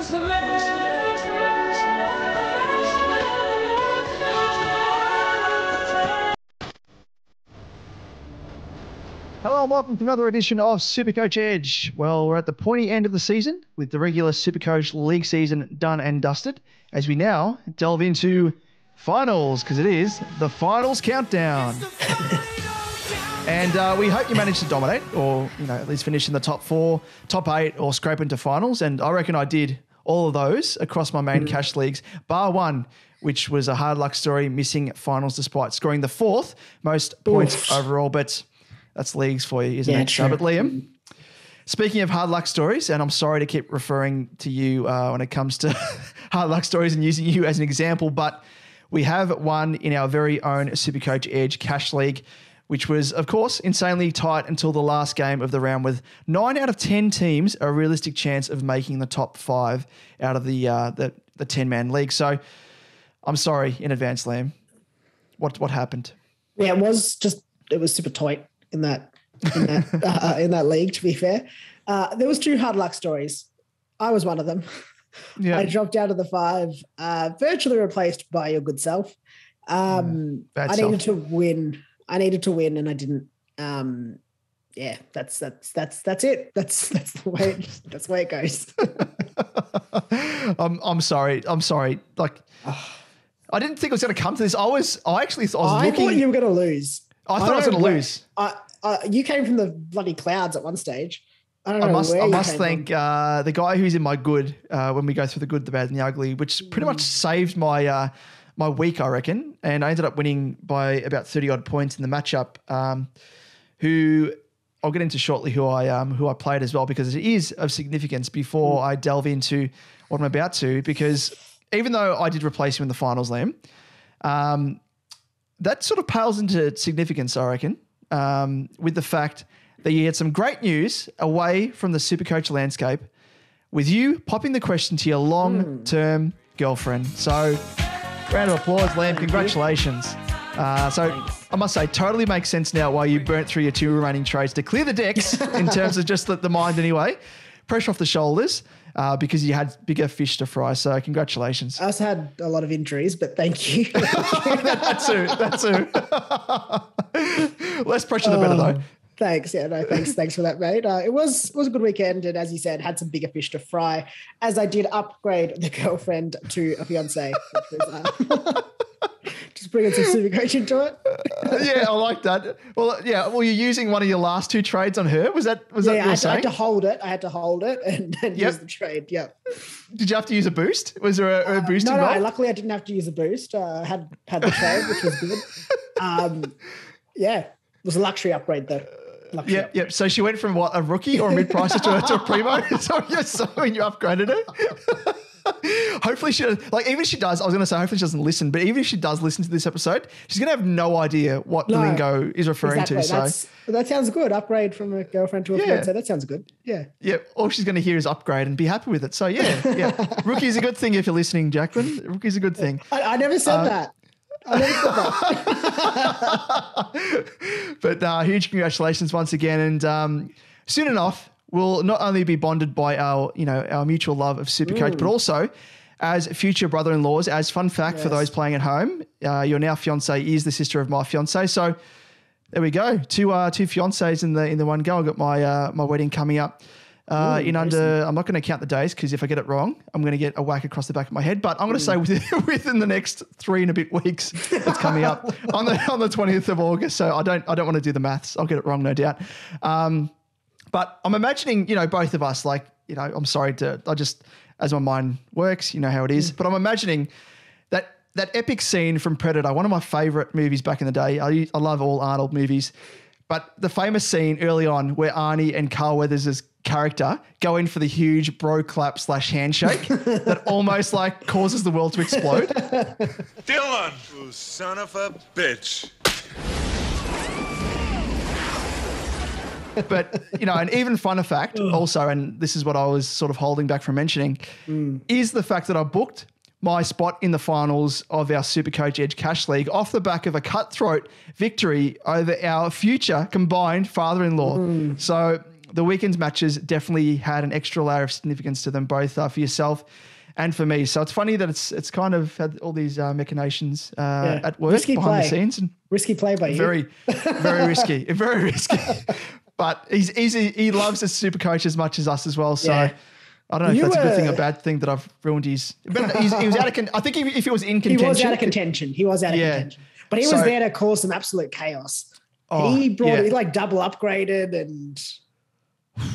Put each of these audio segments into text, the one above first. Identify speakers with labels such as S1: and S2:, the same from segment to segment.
S1: Hello and welcome to another edition of SuperCoach Edge. Well, we're at the pointy end of the season with the regular SuperCoach League season done and dusted as we now delve into finals, because it is the finals countdown. And we hope you managed to dominate or, at least finish in the top 4, top 8 or scrape into finals. And I reckon I did all of those across my main cash leagues, bar one, which was a hard luck story, missing finals despite scoring the 4th most points overall. But that's leagues for you, isn't it?
S2: True.
S1: But Liam, speaking of hard luck stories, and I'm sorry to keep referring to you when it comes to hard luck stories and using you as an example, but we have one in our very own SuperCoach Edge Cash League, which was, of course, insanely tight until the last game of the round, with 9 out of 10 teams a realistic chance of making the top 5 out of the 10-man league. So I'm sorry in advance, Liam. What happened?
S2: Yeah, it was super tight in that league, to be fair. There was 2 hard luck stories. I was one of them.
S1: Yeah.
S2: I dropped out of the 5, virtually replaced by your good self. I needed to win. And I didn't. That's it. That's the way it goes.
S1: I'm sorry. Like, I didn't think it was going to come to this. I actually thought
S2: I thought you were going to lose.
S1: I thought I was going to lose.
S2: You came from the bloody clouds at one stage. I don't know
S1: I must thank the guy who's in my good when we go through the good, the bad, and the ugly, which pretty much saved my my week, I reckon. And I ended up winning by about 30-odd points in the matchup, who I'll get into shortly who I played as well, because it is of significance before I delve into what I'm about to, because even though I did replace you in the finals, Liam, that sort of pales into significance, I reckon, with the fact that you had some great news away from the SuperCoach landscape with you popping the question to your long-term girlfriend. So round of applause, Liam. Congratulations. So I must say, totally makes sense now why you burnt through your 2 remaining trades to clear the decks in terms of just the mind anyway. Pressure off the shoulders because you had bigger fish to fry. So congratulations.
S2: I also had a lot of injuries, but thank you.
S1: That's who. Less pressure the better though.
S2: Thanks. Yeah, no, thanks for that, mate. It was a good weekend, and as you said, had some bigger fish to fry, as I did upgrade the girlfriend to a fiance, which was just bringing some SuperCoach into it.
S1: Yeah, I like that. Well, yeah. Well, you're using one of your last 2 trades on her. Was that
S2: I had to hold it. and use the trade. Yeah.
S1: Did you have to use a boost? Was there a boost involved?
S2: No. Luckily, I didn't have to use a boost. I had the trade, which was good. It was a luxury upgrade though.
S1: Yeah. So she went from a rookie or a mid-price to a primo. So when you upgraded her. Hopefully she even if she does, I was going to say hopefully she doesn't listen, but even if she does listen to this episode, she's going to have no idea what the lingo is referring to. So
S2: that sounds good. Upgrade from a girlfriend to a fiance. That sounds good. Yeah.
S1: Yeah. All she's going to hear is upgrade and be happy with it. So yeah. Rookie's a good thing if you're listening, Jacqueline. Rookie's a good thing.
S2: I never said that.
S1: But huge congratulations once again. And soon enough, we'll not only be bonded by our mutual love of SuperCoach, but also as future brother-in-laws. As fun fact for those playing at home, your now fiance is the sister of my fiance. So there we go. Two fiancés in the one go. I've got my wedding coming up. I'm not going to count the days because if I get it wrong, I'm going to get a whack across the back of my head. But I'm going to say within the next 3 and a bit weeks, it's coming up on the 20th of August. So I don't want to do the maths. I'll get it wrong, no doubt. But I'm imagining, both of us, I'm sorry as my mind works, you know how it is. But I'm imagining that epic scene from Predator, one of my favorite movies back in the day. I love all Arnold movies. But the famous scene early on where Arnie and Carl Weathers' character go in for the huge bro clap / handshake that almost causes the world to explode.
S3: Dylan, you son of a bitch.
S1: But, an even funner fact also, and this is what I was sort of holding back from mentioning, is the fact that I booked my spot in the finals of our SuperCoach Edge Cash League off the back of a cutthroat victory over our future combined father-in-law. So the weekend's matches definitely had an extra layer of significance to them both for yourself and for me. So it's funny that it's kind of had all these machinations at work
S2: Risky
S1: behind
S2: play.
S1: the scenes. And
S2: Risky play by you.
S1: very, very risky. Very risky. But he loves his super coach as much as us as well. So
S2: Yeah.
S1: I don't know if that's a good thing or bad thing that I've ruined his. But he was out of. I think if he was in contention,
S2: he was out of contention. But he was there to cause some absolute chaos. He like double upgraded, and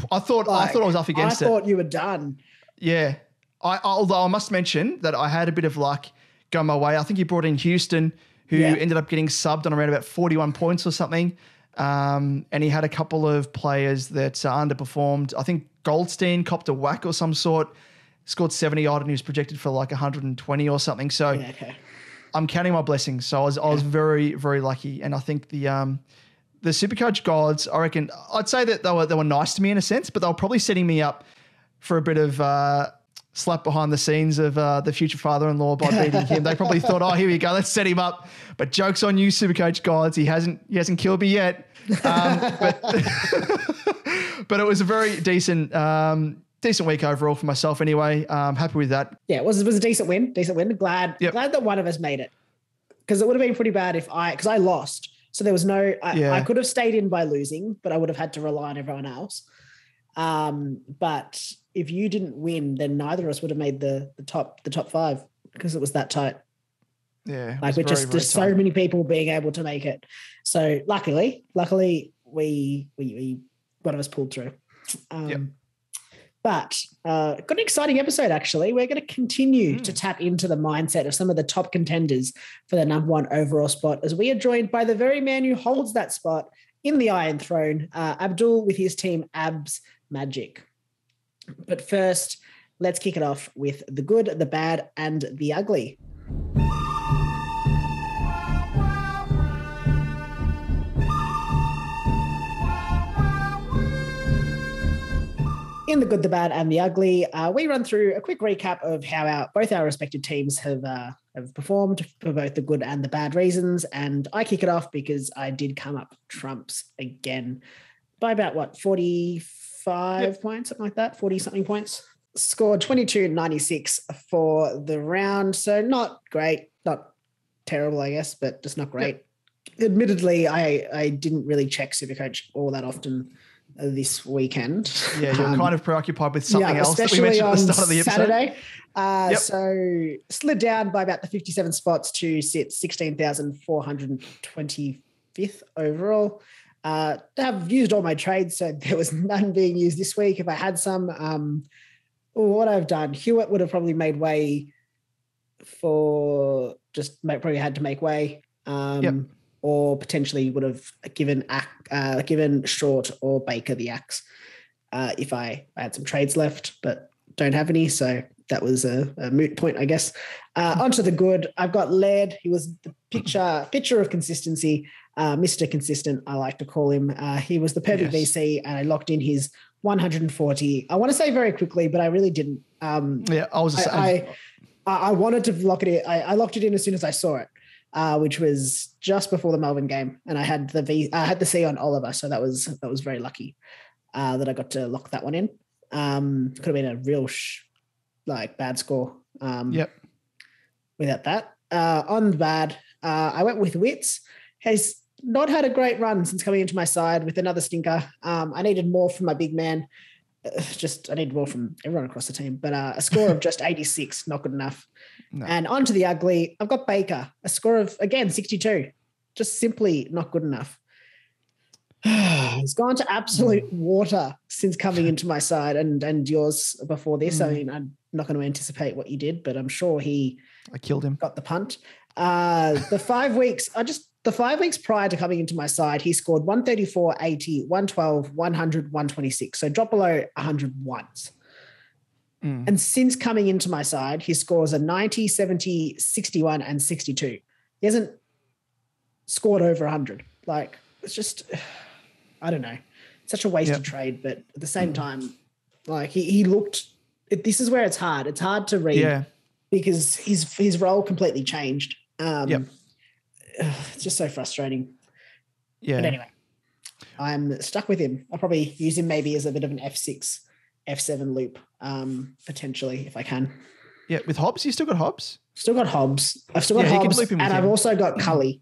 S1: I thought I was up against it.
S2: I thought you were done.
S1: Yeah. Although I must mention that I had a bit of luck going my way. I think he brought in Houston, who ended up getting subbed on around about 41 points or something. And he had a couple of players that underperformed. I think Goldstein copped a whack or some sort, scored 70 odd, and he was projected for like 120 or something. So I'm counting my blessings. So I was very, very lucky. And I think the Supercoach gods, I reckon, I'd say that they were nice to me in a sense, but they were probably setting me up for a bit of slap behind the scenes of the future father-in-law by beating him. They probably thought, oh, here we go, let's set him up. But joke's on you, Supercoach gods. He hasn't killed me yet. But but it was a very decent week overall for myself anyway. Happy with that.
S2: Yeah, it was a decent win. Glad that one of us made it, because it would have been pretty bad because I lost. So there was I could have stayed in by losing, but I would have had to rely on everyone else. But if you didn't win, then neither of us would have made the top 5, because it was that tight.
S1: Yeah.
S2: Like with just so many people being able to make it. So luckily we one of us pulled through. But got an exciting episode, actually. We're going to continue to tap into the mindset of some of the top contenders for the number 1 overall spot, as we are joined by the very man who holds that spot in the Iron Throne, Abdul, with his team AbsMagic. But first, let's kick it off with the good, the bad, and the ugly. In the good, the bad, and the ugly, we run through a quick recap of how both our respective teams have performed for both the good and the bad reasons. And I kick it off because I did come up trumps again by about 45 points, something like that, 40-something points. Scored 22.96 for the round. So not great, not terrible, I guess, but just not great. Admittedly, I didn't really check Supercoach all that often this weekend.
S1: Yeah, you're kind of preoccupied with something else that we mentioned at the start of the episode.
S2: Saturday. So slid down by about the 57 spots to sit 16,425th overall. I've used all my trades, so there was none being used this week. If I had some, what I've done, Hewitt would have probably made way probably had to make way. Or potentially would have given Short or Baker the axe if I had some trades left, but don't have any. So that was a moot point, I guess. Onto the good. I've got Laird. He was the picture of consistency, Mr. Consistent, I like to call him. He was the perfect VC, and I locked in his 140. I want to say very quickly, but I really didn't. I wanted to lock it in. I locked it in as soon as I saw it. Which was just before the Melbourne game, and I had the C on Oliver, so that was very lucky that I got to lock that one in. Could have been a real bad score. Without that, on the bad, I went with Wits. Has not had a great run since coming into my side with another stinker. I needed more from my big man. I need more from everyone across the team, but a score of just 86, not good enough. No. And onto the ugly, I've got Baker, a score of, again, 62, just simply not good enough. He's gone to absolute water since coming into my side and yours before this. I mean, I'm not going to anticipate what you did, but I'm sure I
S1: killed him.
S2: Got the punt. The 5 weeks, the 5 weeks prior to coming into my side, he scored 134, 80, 112, 100, 126. So drop below 100 once. And since coming into my side, his scores are 90, 70, 61, and 62. He hasn't scored over 100. Like, it's just, I don't know. It's such a wasted trade, but at the same time, like he looked, this is where it's hard. It's hard to read because his role completely changed. It's just so frustrating. Yeah. But anyway, I'm stuck with him. I'll probably use him maybe as a bit of an F6, F7 loop, potentially, if I can.
S1: Yeah, with Hobbs? You still got Hobbs?
S2: Still got Hobbs. I've still got Hobbs, and I've also got Cully.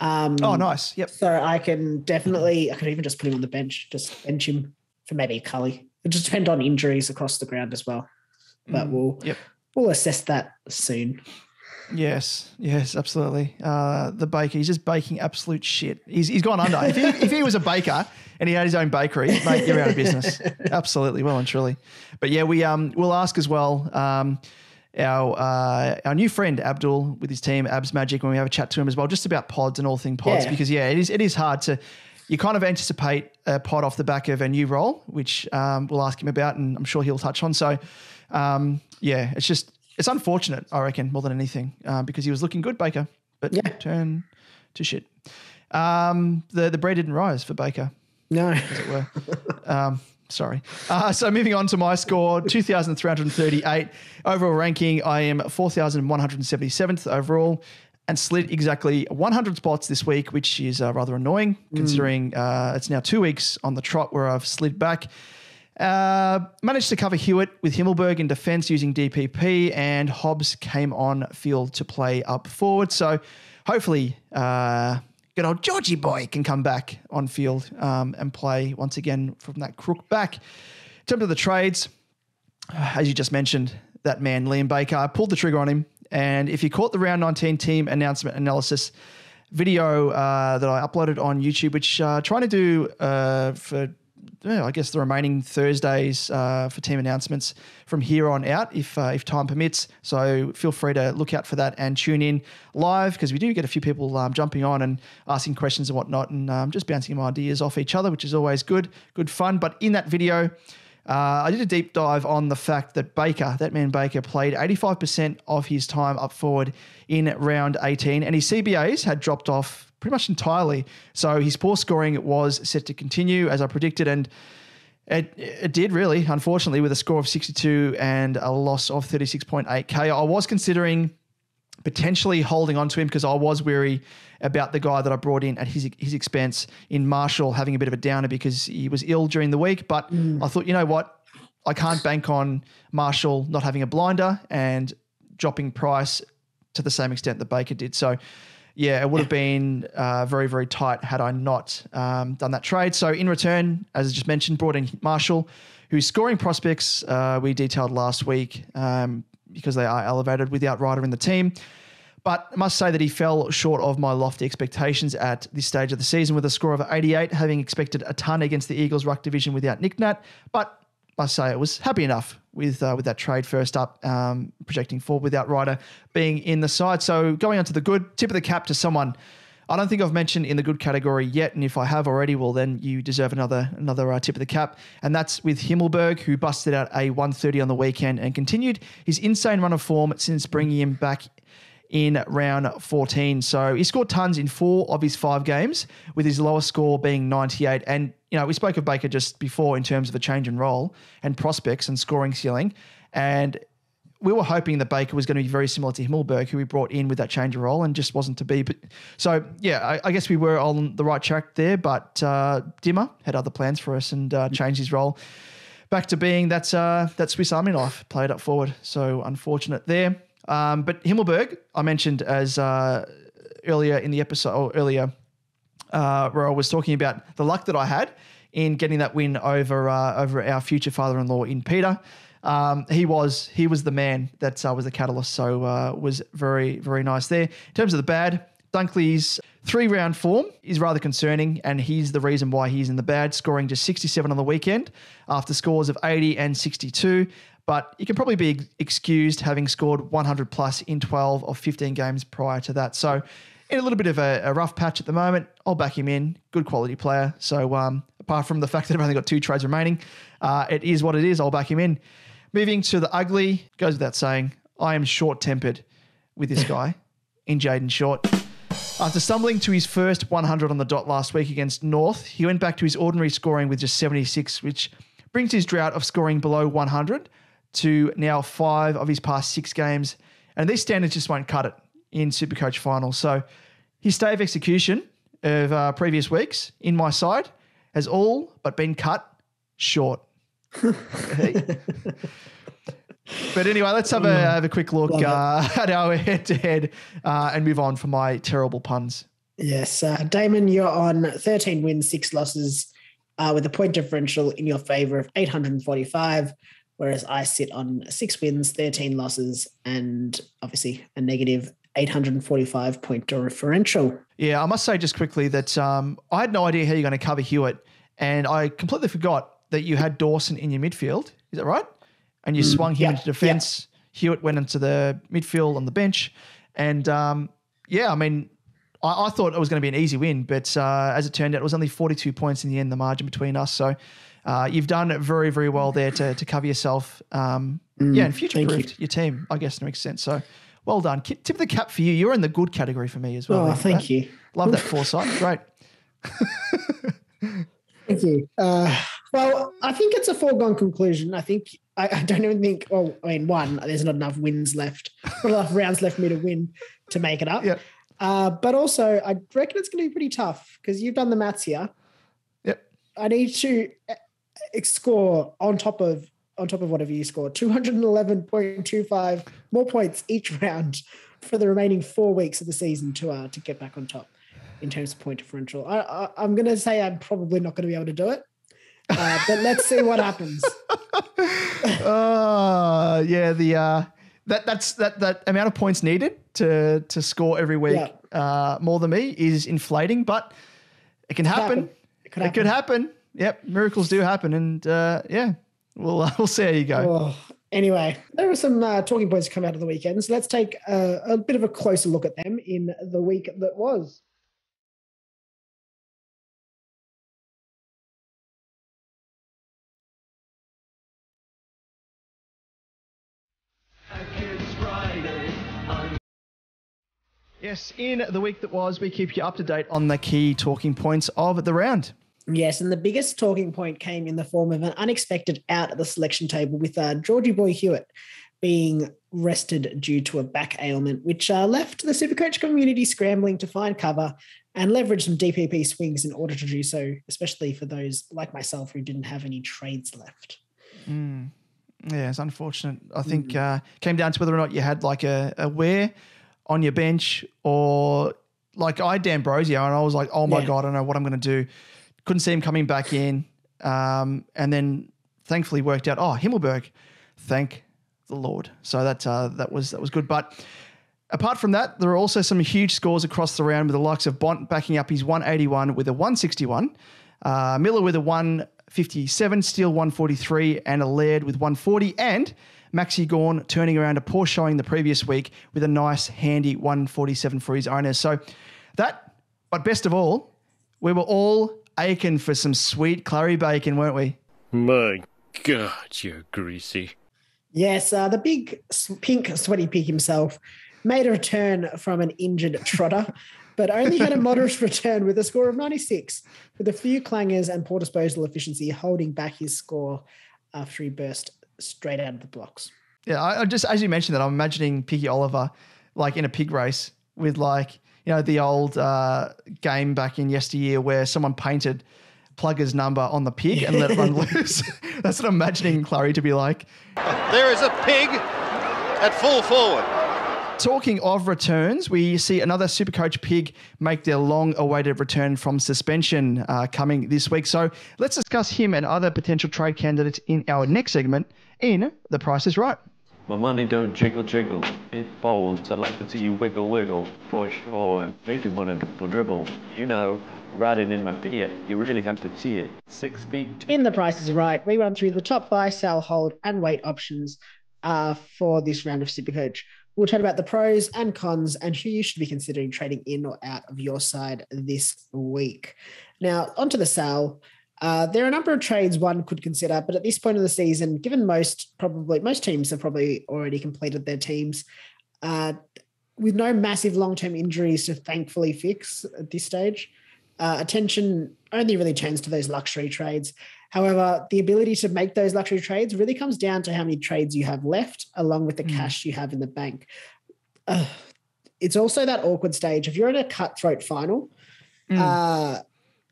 S1: Oh, nice. Yep.
S2: So I could even just put him on the bench, just bench him for maybe Cully. It just depends on injuries across the ground as well. But we'll assess that soon.
S1: Yes, absolutely. The baker, he's just baking absolute shit. He's gone under. If he was a baker and he had his own bakery, mate, you're out of business. Absolutely, well and truly. But yeah, we'll ask as well our new friend Abdul with his team AbsMagic when we have a chat to him as well, just about pods and all things pods, because it is hard to. You kind of anticipate a pod off the back of a new role, which we'll ask him about, and I'm sure he'll touch on. So it's unfortunate, I reckon, more than anything, because he was looking good, Baker, but turned to shit. The bread didn't rise for Baker.
S2: No.
S1: As it were. Sorry. So moving on to my score, 2,338 overall ranking. I am 4,177th overall and slid exactly 100 spots this week, which is rather annoying considering it's now 2 weeks on the trot where I've slid back. Managed to cover Hewitt with Himmelberg in defence using DPP, and Hobbs came on field to play up forward. So hopefully good old Georgie boy can come back on field and play once again from that crook back. In terms of the trades, as you just mentioned, that man Liam Baker, I pulled the trigger on him. And if you caught the round 19 team announcement analysis video that I uploaded on YouTube, which trying to do for I guess the remaining Thursdays for team announcements from here on out, if time permits. So feel free to look out for that and tune in live, because we do get a few people jumping on and asking questions and whatnot, and just bouncing ideas off each other, which is always good fun. But in that video, I did a deep dive on the fact that that man Baker, played 85% of his time up forward in round 18, and his CBAs had dropped off pretty much entirely. So his poor scoring was set to continue, as I predicted, and it did really, unfortunately, with a score of 62 and a loss of 36.8K. I was considering potentially holding on to him because I was wary about the guy that I brought in at his expense in Marshall having a bit of a downer because he was ill during the week. But I thought, you know what? I can't bank on Marshall not having a blinder and dropping price to the same extent that Baker did. So, yeah, it would have been very, very tight had I not done that trade. So in return, as I just mentioned, brought in Marshall, whose scoring prospects we detailed last week because they are elevated with the outrider in the team. But I must say that he fell short of my lofty expectations at this stage of the season with a score of 88, having expected a ton against the Eagles ruck division without Nick Nat. But I must say it was happy enough with that trade first up, projecting forward without Ryder being in the side. So going on to the good, tip of the cap to someone I don't think I've mentioned in the good category yet, and if I have already, well, then you deserve another tip of the cap, and that's with Himmelberg, who busted out a 130 on the weekend and continued his insane run of form since bringing him back in round 14. So he scored tons in 4 of his 5 games, with his lowest score being 98. And, we spoke of Baker just before in terms of a change in role and prospects and scoring ceiling. And we were hoping that Baker was going to be very similar to Himmelberg, who we brought in with that change of role, and just wasn't to be. But so, yeah, I guess we were on the right track there, but Dimmer had other plans for us and changed his role back to being that Swiss Army knife, played up forward. So unfortunate there. But Himmelberg, I mentioned as earlier in the episode, or earlier where I was talking about the luck that I had in getting that win over our future father-in-law in Peter. He was the man that was the catalyst. So was very, very nice there. In terms of the bad, Dunkley's 3-round form is rather concerning, and he's the reason why he's in the bad, scoring just 67 on the weekend after scores of 80 and 62. But he can probably be excused having scored 100 plus in 12 of 15 games prior to that. So in a little bit of a rough patch at the moment, I'll back him in. Good quality player. So apart from the fact that I've only got 2 trades remaining, it is what it is. I'll back him in. Moving to the ugly, goes without saying, I am short-tempered with this guy in Jaden Short. After stumbling to his first 100 on the dot last week against North, he went back to his ordinary scoring with just 76, which brings his drought of scoring below 100 to now 5 of his past 6 games. And these standards just won't cut it in SuperCoach finals. So his stay of execution of previous weeks in my side has all but been cut short. But anyway, let's have a quick look at our head-to-head and move on from my terrible puns.
S2: Yes. Damon, you're on 13 wins, 6 losses with a point differential in your favour of 845, whereas I sit on 6 wins, 13 losses, and obviously a negative 845 point differential.
S1: Yeah, I must say just quickly that I had no idea how you're going to cover Hewitt, and I completely forgot that you had Dawson in your midfield. Is that right? And you swung him into defence. Yeah. Hewitt went into the midfield on the bench. And, I thought it was going to be an easy win, but as it turned out, it was only 42 points in the end, the margin between us. So you've done very, very well there to cover yourself. And future-proofed your team, I guess, to an extent. So well done. Tip of the cap for you. You're in the good category for me as well.
S2: Oh, thank you.
S1: Love that foresight. Great.
S2: Thank you. Well, I think it's a foregone conclusion. I think I don't even think. Well, I mean, there's not enough wins left, not enough rounds left for me to win to make it up.
S1: Yep.
S2: But also, I reckon it's going to be pretty tough because you've done the maths here.
S1: Yep.
S2: I need to score on top of whatever you score, 211.25 more points each round for the remaining 4 weeks of the season to get back on top in terms of point differential. I'm going to say I'm probably not going to be able to do it. But let's see what happens.
S1: That amount of points needed to score every week more than me is inflating, but it can happen. It could happen. Yep, miracles do happen, and we'll see how you go.
S2: Oh, anyway, there were some talking points to come out of the weekend, so let's take a bit of a closer look at them in the week that was.
S1: Yes, in the week that was, we keep you up to date on the key talking points of the round.
S2: Yes, and the biggest talking point came in the form of an unexpected out at the selection table with Georgie Boy Hewitt being rested due to a back ailment, which left the Supercoach community scrambling to find cover and leverage some DPP swings in order to do so, especially for those like myself who didn't have any trades left.
S1: Yeah, it's unfortunate. I think came down to whether or not you had like a wear on your bench, or like I had D'Ambrosio and I was like, oh my God, I don't know what I'm going to do. Couldn't see him coming back in. And then thankfully worked out, Himmelberg, thank the Lord. So that was good. But apart from that, there were also some huge scores across the round with the likes of Bont backing up his 181 with a 161, Miller with a 157, Steele 143, and a Laird with 140, and Maxi Gawn turning around a poor showing the previous week with a nice, handy 147 for his owners. So but best of all, we were all aching for some sweet Clary bacon, weren't we?
S4: My God, you're greasy.
S2: Yes, the big pink sweaty pig himself made a return from an injured trotter, but only had a moderate return with a score of 96, with a few clangers and poor disposal efficiency holding back his score after he burst straight out of the blocks.
S1: Yeah, I just, as you mentioned that, I'm imagining Piggy Oliver like in a pig race with the old game back in yesteryear where someone painted Plugger's number on the pig and let it run loose. That's what I'm imagining Clary to be like.
S5: There is a pig at full forward.
S1: Talking of returns, we see another Supercoach pig make their long-awaited return from suspension coming this week. So let's discuss him and other potential trade candidates in our next segment in The Price is Right.
S6: My money don't jiggle jiggle, it folds. I like to see you wiggle wiggle, for sure. Maybe one of the dribble, riding in my Fiat. You really have to see it. 6 feet.
S2: In The Price is Right, we run through the top buy, sell, hold, and wait options for this round of Supercoach. We'll chat about the pros and cons and who you should be considering trading in or out of your side this week. Now, onto the sell. There are a number of trades one could consider, but at this point of the season, given most teams have probably already completed their teams, with no massive long-term injuries to thankfully fix at this stage, attention only really turns to those luxury trades. However, the ability to make those luxury trades really comes down to how many trades you have left, along with the cash you have in the bank. It's also that awkward stage. If you're in a cutthroat final,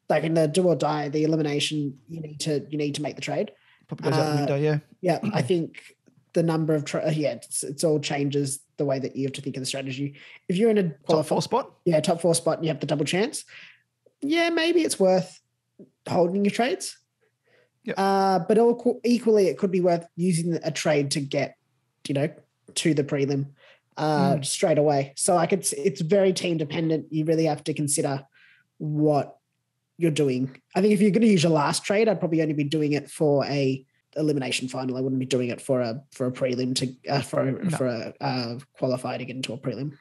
S2: like in the do or die, the elimination, you need to make the trade.
S1: Probably goes out the window, yeah.
S2: Yeah, I think the number of it's all changes the way that you have to think of the strategy. If you're in a
S1: top 4 spot,
S2: top 4 spot, and you have the double chance. Yeah, maybe it's worth holding your trades. Yeah. But equally, it could be worth using a trade to get, to the prelim straight away. So it's very team dependent. You really have to consider what you're doing. I think if you're going to use your last trade, I'd probably only be doing it for a elimination final. I wouldn't be doing it for a prelim for a qualifier to get into a prelim.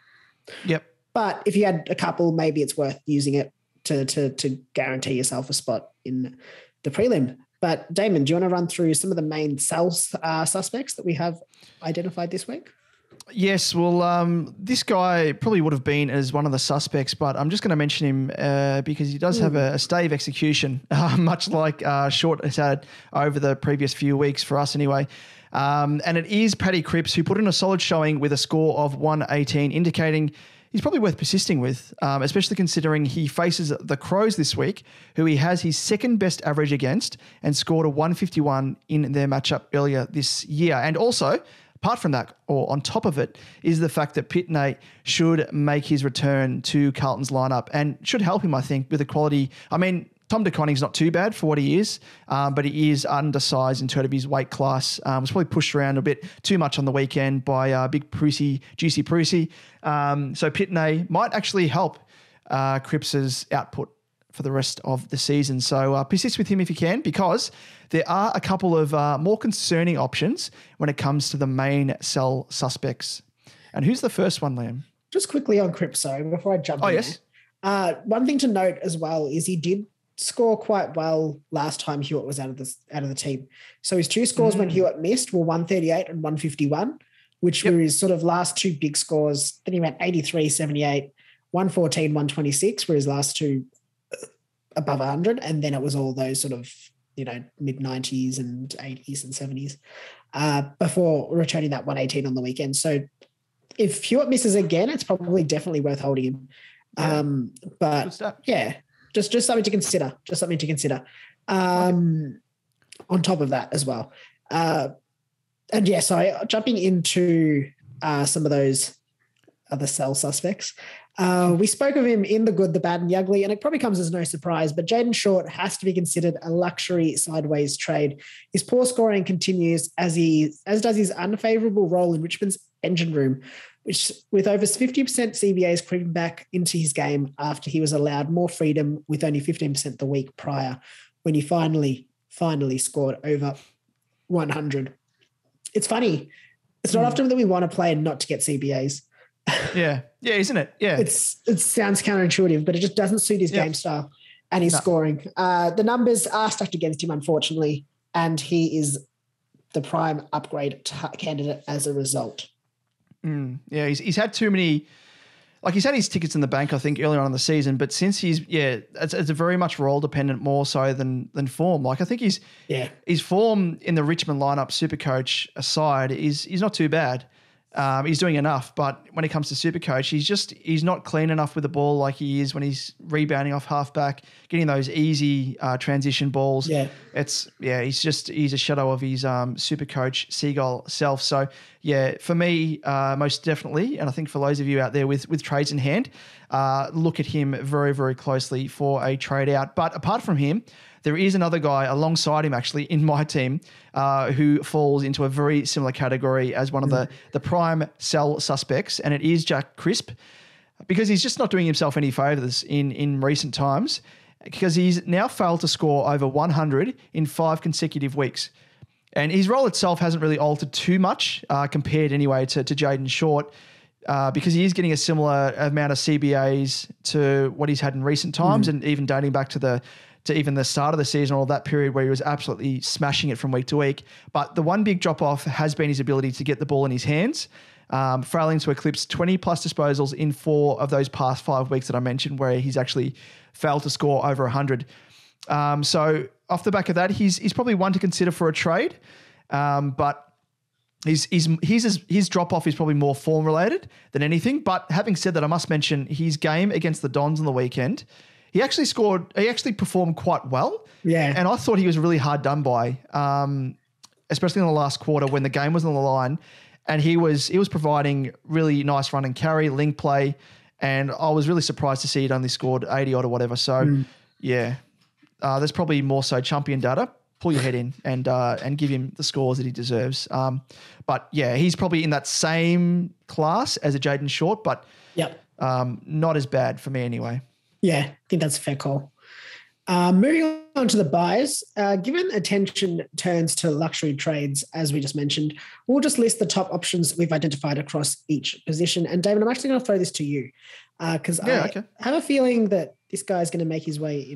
S1: Yep.
S2: But if you had a couple, maybe it's worth using it to guarantee yourself a spot in the prelim. But Damon, do you want to run through some of the main sales suspects that we have identified this week?
S1: Yes, well, this guy probably would have been as one of the suspects, but I'm just going to mention him because he does have a stave execution, much like Short has had over the previous few weeks for us anyway. And it is Paddy Cripps, who put in a solid showing with a score of 118, indicating he's probably worth persisting with, especially considering he faces the Crows this week, who he has his second best average against and scored a 151 in their matchup earlier this year. And also, apart from that, or on top of it, is the fact that Pitney should make his return to Carlton's lineup and should help him, I think, with the quality. I mean, Tom De Koning's not too bad for what he is, but he is undersized in terms of his weight class. Was probably pushed around a bit too much on the weekend by Big Prusy, Juicy Prusy. So Pitney might actually help Cripps's output for the rest of the season. So persist with him if you can, because there are a couple of more concerning options when it comes to the main sell suspects. And who's the first one, Liam?
S2: Just quickly on Cripps, before I jump in.
S1: Yes.
S2: One thing to note as well is he did score quite well last time Hewitt was out of the team. So his two scores when Hewitt missed were 138 and 151, which were his sort of last two big scores. Then he went 83, 78, 114, 126 were his last two above 100. And then it was all those sort of, mid 90s and 80s and 70s before returning that 118 on the weekend. So if Hewitt misses again, it's probably definitely worth holding him. But yeah, just something to consider. Just something to consider. On top of that as well. And yeah, so jumping into some of those other sell suspects. We spoke of him in the good, the bad, and the ugly, and it probably comes as no surprise, but Jaden Short has to be considered a luxury sideways trade. His poor scoring continues as does his unfavourable role in Richmond's engine room, which with over 50% CBAs creeping back into his game after he was allowed more freedom with only 15% the week prior, when he finally scored over 100. It's funny. It's not often that we want to play and not to get CBAs.
S1: Yeah, isn't it? Yeah.
S2: It sounds counterintuitive, but it just doesn't suit his game style and his scoring. The numbers are stacked against him, unfortunately, and he is the prime upgrade candidate as a result.
S1: Yeah, he's had too many. Like, he's had his tickets in the bank, I think, earlier on in the season, but since it's a very much role dependent more so than form. Like, I think his form in the Richmond lineup, SuperCoach aside, is not too bad. He's doing enough, but when it comes to SuperCoach, he's not clean enough with the ball like he is when he's rebounding off halfback, getting those easy transition balls. Yeah, he's a shadow of his SuperCoach Seagull self. So yeah, for me, most definitely, and I think for those of you out there with trades in hand, look at him very, very closely for a trade out. But apart from him, there is another guy alongside him actually in my team who falls into a very similar category as one of the prime sell suspects, and it is Jack Crisp, because he's just not doing himself any favours in recent times, because he's now failed to score over 100 in 5 consecutive weeks. And his role itself hasn't really altered too much compared anyway to Jaden Short, because he is getting a similar amount of CBAs to what he's had in recent times, and even dating back to even the start of the season or that period where he was absolutely smashing it from week to week. But the one big drop-off has been his ability to get the ball in his hands, failing to eclipse 20-plus disposals in 4 of those past 5 weeks that I mentioned, where he's actually failed to score over 100. So off the back of that, he's probably one to consider for a trade, but his drop-off is probably more form-related than anything. But having said that, I must mention his game against the Dons on the weekend. he actually performed quite well.
S2: Yeah.
S1: And I thought he was really hard done by, especially in the last quarter when the game was on the line. And he was providing really nice run and carry, link play. And I was really surprised to see he'd only scored 80 odd or whatever. So, there's probably more so champion data. Pull your head in and give him the scores that he deserves. But yeah, he's probably in that same class as a Jaden Short, but not as bad for me anyway.
S2: Yeah, I think that's a fair call. Moving on to the buys, given attention turns to luxury trades, as we just mentioned, we'll just list the top options we've identified across each position. And David, I'm actually going to throw this to you because I have a feeling that this guy's going to make his way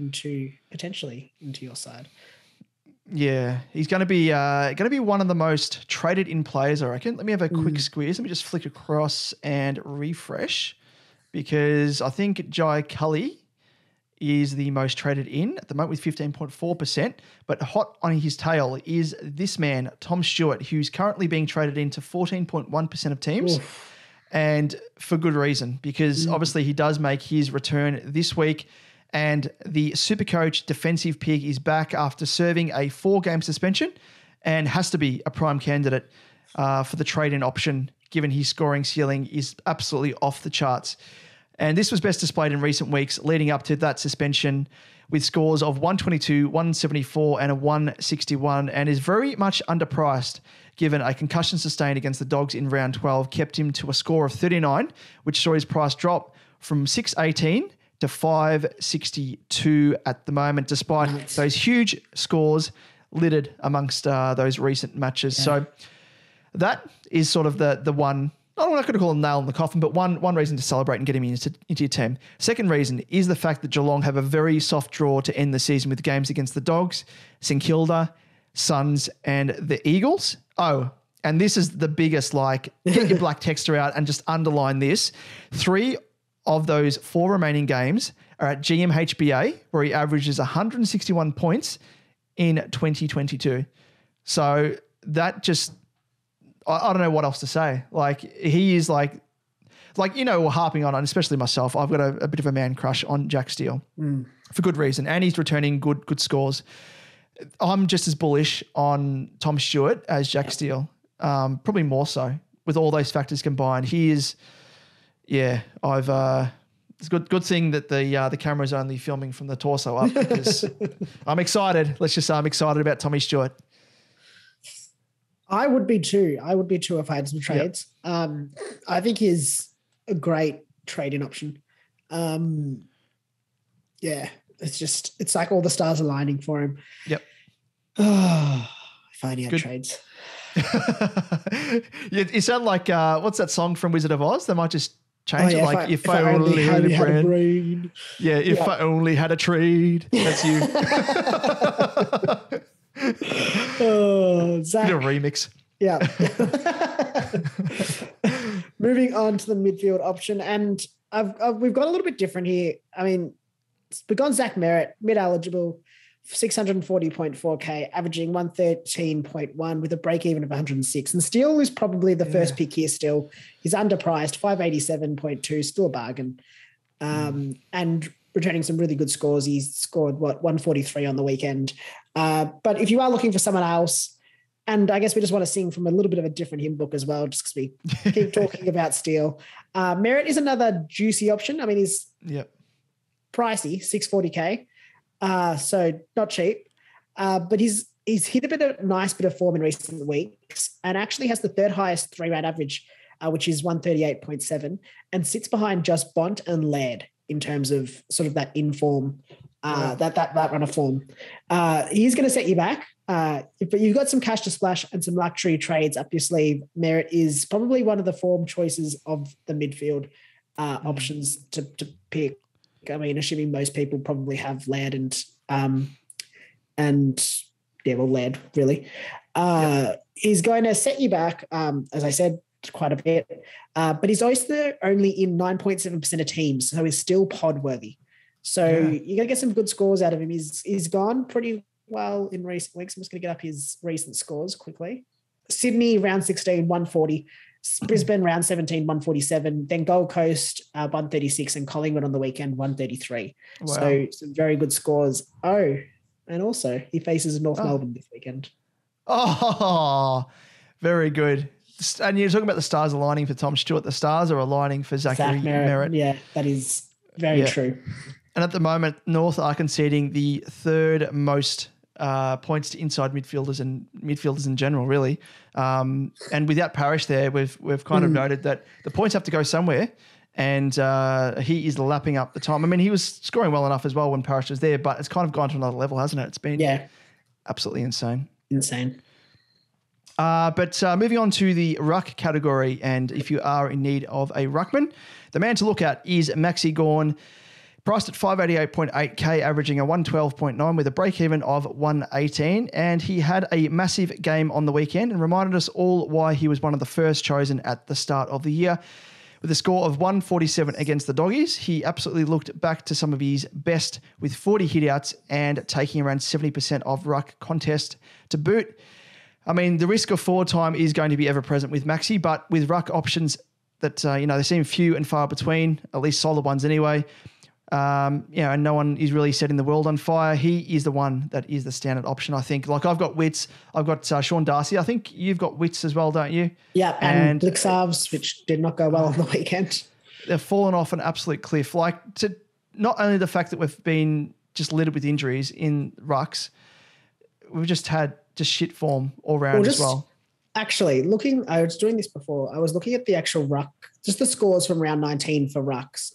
S2: potentially into your side.
S1: Yeah, he's going to be one of the most traded in players, I reckon. Let me have a quick squeeze. Let me just flick across and refresh because I think Jai Cully is the most traded in at the moment with 15.4%. But hot on his tail is this man, Tom Stewart, who's currently being traded into 14.1% of teams. Oof. And for good reason, because obviously he does make his return this week. And the SuperCoach defensive pig is back after serving a 4-game suspension and has to be a prime candidate for the trade-in option, given his scoring ceiling is absolutely off the charts. And this was best displayed in recent weeks leading up to that suspension with scores of 122, 174 and a 161 and is very much underpriced given a concussion sustained against the Dogs in round 12 kept him to a score of 39, which saw his price drop from 618 to 562 at the moment, despite those huge scores littered amongst those recent matches. Yeah. So that is sort of the one, I'm not going to call a nail in the coffin, but one reason to celebrate and get him into your team. Second reason is the fact that Geelong have a very soft draw to end the season with games against the Dogs, St Kilda, Suns, and the Eagles. Oh, and this is the biggest, get your black texter out and just underline this. 3 of those 4 remaining games are at GMHBA, where he averages 161 points in 2022. So that just, I don't know what else to say. He is we're harping on, especially myself. I've got a bit of a man crush on Jack Steele for good reason. And he's returning good scores. I'm just as bullish on Tom Stewart as Jack Steele, probably more so with all those factors combined. He is, it's a good thing that the camera's only filming from the torso up because I'm excited. Let's just say I'm excited about Tommy Stewart.
S2: I would be too. If I had some trades. Yep. I think he's a great trade-in option. It's like all the stars aligning for him.
S1: Yep.
S2: Oh, if I only had trades.
S1: You sound like, what's that song from Wizard of Oz? They might just change it. If I only had a brain. Yeah, if I only had a trade. That's you.
S2: Oh, Zach.
S1: A remix.
S2: Yeah. Moving on to the midfield option, and we've got a little bit different here. I mean, we've gone Zach Merritt, mid-eligible, 640.4K, averaging 113.1 with a break-even of 106. And Steele is probably the first pick here still. He's underpriced, 587.2, still a bargain. And returning some really good scores. He's scored, 143 on the weekend. But if you are looking for someone else, and I guess we just want to sing from a little bit of a different hymn book as well, just because we keep talking about Steele. Merritt is another juicy option. I mean, he's pricey, 640K. So not cheap. But he's hit a nice bit of form in recent weeks and actually has the third highest 3-round average, which is 138.7, and sits behind just Bont and Laird in terms of sort of that inform, that run of form. He's going to set you back. But you've got some cash to splash and some luxury trades up your sleeve. Merritt is probably one of the form choices of the midfield options to pick. I mean, assuming most people probably have Laird Laird really. He's going to set you back, as I said, quite a bit. But he's also only in 9.7% of teams, so he's still pod worthy. So you're going to get some good scores out of him. He's gone pretty well in recent weeks. I'm just going to get up his recent scores quickly. Sydney, round 16, 140. Brisbane round 17, 147. Then Gold Coast 136 and Collingwood on the weekend 133.
S1: Wow.
S2: So some very good scores. Oh, and also he faces North Melbourne this weekend.
S1: Oh, very good. And you're talking about the stars aligning for Tom Stewart. The stars are aligning for Zachary Merritt.
S2: Yeah, that is very true.
S1: And at the moment, North are conceding the third most points to inside midfielders and midfielders in general, really. And without Parrish there, we've kind of noted that the points have to go somewhere, and he is lapping up the time. I mean, he was scoring well enough as well when Parrish was there, but it's kind of gone to another level, hasn't it? It's been absolutely insane. But moving on to the ruck category, and if you are in need of a ruckman, the man to look at is Maxi Gawn, priced at 588.8k, averaging a 112.9 with a break-even of 118. And he had a massive game on the weekend and reminded us all why he was one of the first chosen at the start of the year. With a score of 147 against the Doggies, he absolutely looked back to some of his best with 40 hitouts and taking around 70% of ruck contest to boot. I mean, the risk of forward time is going to be ever present with Maxi, but with ruck options that, they seem few and far between, at least solid ones anyway, and no one is really setting the world on fire. He is the one that is the standard option, I think. Like, I've got Witts, I've got Sean Darcy. I think you've got Witts as well, don't you?
S2: Yeah, and Blixarves, which did not go well on the weekend.
S1: They've fallen off an absolute cliff. Like, to not only the fact that we've been just littered with injuries in rucks, we've just had shit form all round as well.
S2: Actually, I was doing this before. I was looking at the actual ruck, just the scores from round 19 for rucks.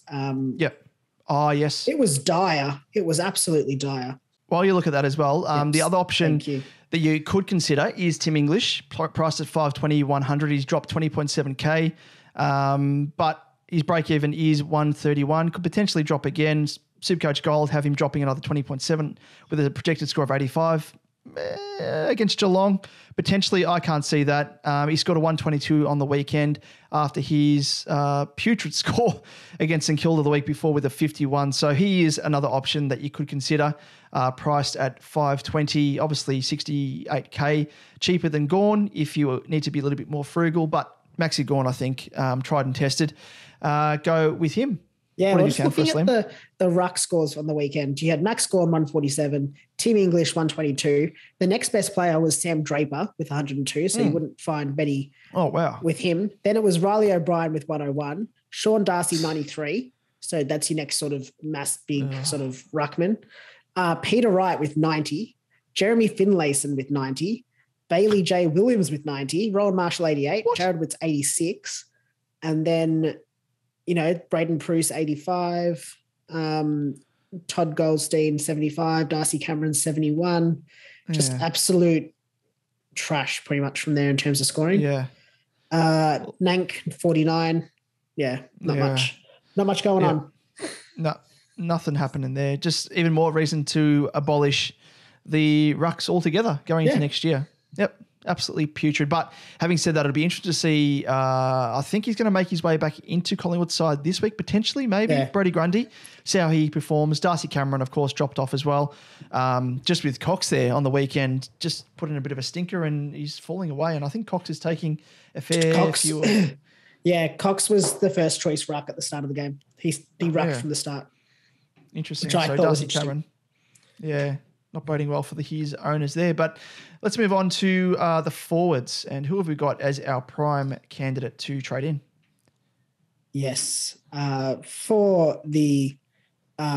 S1: Yep. Oh, yes.
S2: It was dire. It was absolutely dire.
S1: While you look at that as well, the other option that you could consider is Tim English, priced at 520-100. He's dropped 20.7k, but his break-even is 131. Could potentially drop again. Supercoach Gold have him dropping another 20.7 with a projected score of 85. Against Geelong, potentially I can't see that. He scored a 122 on the weekend after his putrid score against St Kilda the week before with a 51. So he is another option that you could consider, priced at 520, obviously 68k, cheaper than Gawn if you need to be a little bit more frugal. But Maxi Gawn, I think, tried and tested. Go with him.
S2: Yeah, well, just looking at the ruck scores on the weekend, you had Max Gawn 147, Tim English 122. The next best player was Sam Draper with 102, so you wouldn't find many with him. Then it was Riley O'Brien with 101, Sean Darcy 93, so that's your next sort of big sort of ruckman. Peter Wright with 90, Jeremy Finlayson with 90, Bailey J. Williams with 90, Rowan Marshall 88, Jared Witts 86, and then Braden Pruce, 85, Todd Goldstein, 75, Darcy Cameron, 71. Just absolute trash pretty much from there in terms of scoring.
S1: Yeah.
S2: Nank, 49. Yeah, not much. Not much going on.
S1: No, nothing happening there. Just even more reason to abolish the rucks altogether going into next year. Yep. Absolutely putrid. But having said that, it'll be interesting to see. I think he's going to make his way back into Collingwood's side this week, potentially, maybe. Yeah. Brody Grundy, see how he performs. Darcy Cameron, of course, dropped off as well. Just with Cox there on the weekend, just put in a bit of a stinker and he's falling away. And I think Cox is taking a fair few.
S2: Yeah, Cox was the first choice ruck at the start of the game. He rucked from the start.
S1: Interesting.
S2: Which I thought was interesting.
S1: Cameron. Yeah. Not boding well for his owners there. But let's move on to the forwards. And who have we got as our prime candidate to trade in?
S2: Yes. For the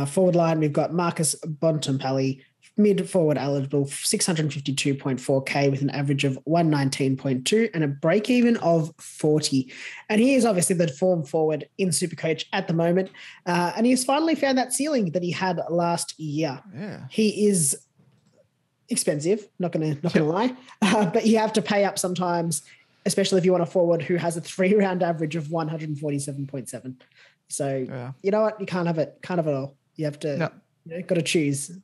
S2: forward line, we've got Marcus Bontempelli, mid-forward eligible, 652.4k with an average of 119.2 and a break-even of 40. And he is obviously the form forward in Supercoach at the moment. And he has finally found that ceiling that he had last year.
S1: Yeah.
S2: He is expensive, not gonna lie, but you have to pay up sometimes, especially if you want a forward who has a 3-round average of 147.7. So you know what, you can't have it all. You have to got to choose